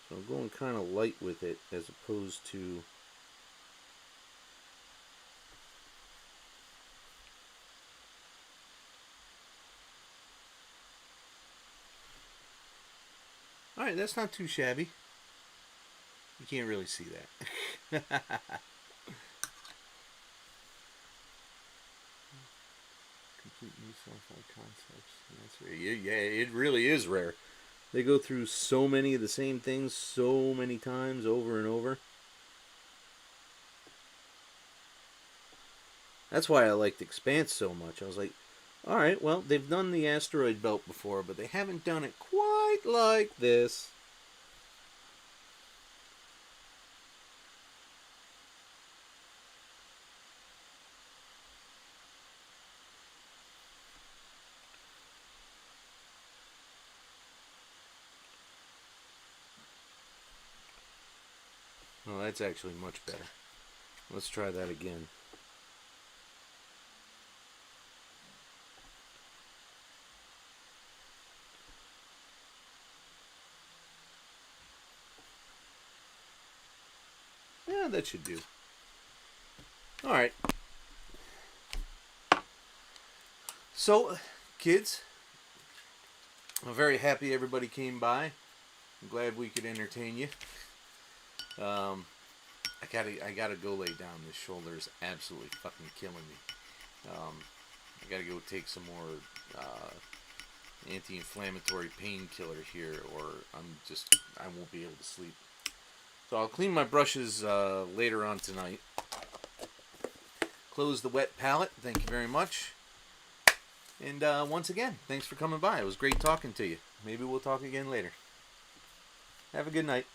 So I'm going kind of light with it as opposed to Alright, that's not too shabby. You can't really see that. Complete new sci-fi concepts. That's rare. Yeah, it really is rare. They go through so many of the same things so many times over and over. That's why I liked Expanse so much. I was like, alright, well, they've done the asteroid belt before, but they haven't done it quite like this. Well, that's actually much better. Let's try that again. Yeah, that should do. Alright. So, kids, I'm very happy everybody came by. I'm glad we could entertain you. I gotta go lay down. This shoulder is absolutely fucking killing me. I gotta go take some more anti-inflammatory painkiller here, or I won't be able to sleep. So I'll clean my brushes later on tonight. Close the wet palette. Thank you very much. And once again, thanks for coming by. It was great talking to you. Maybe we'll talk again later. Have a good night.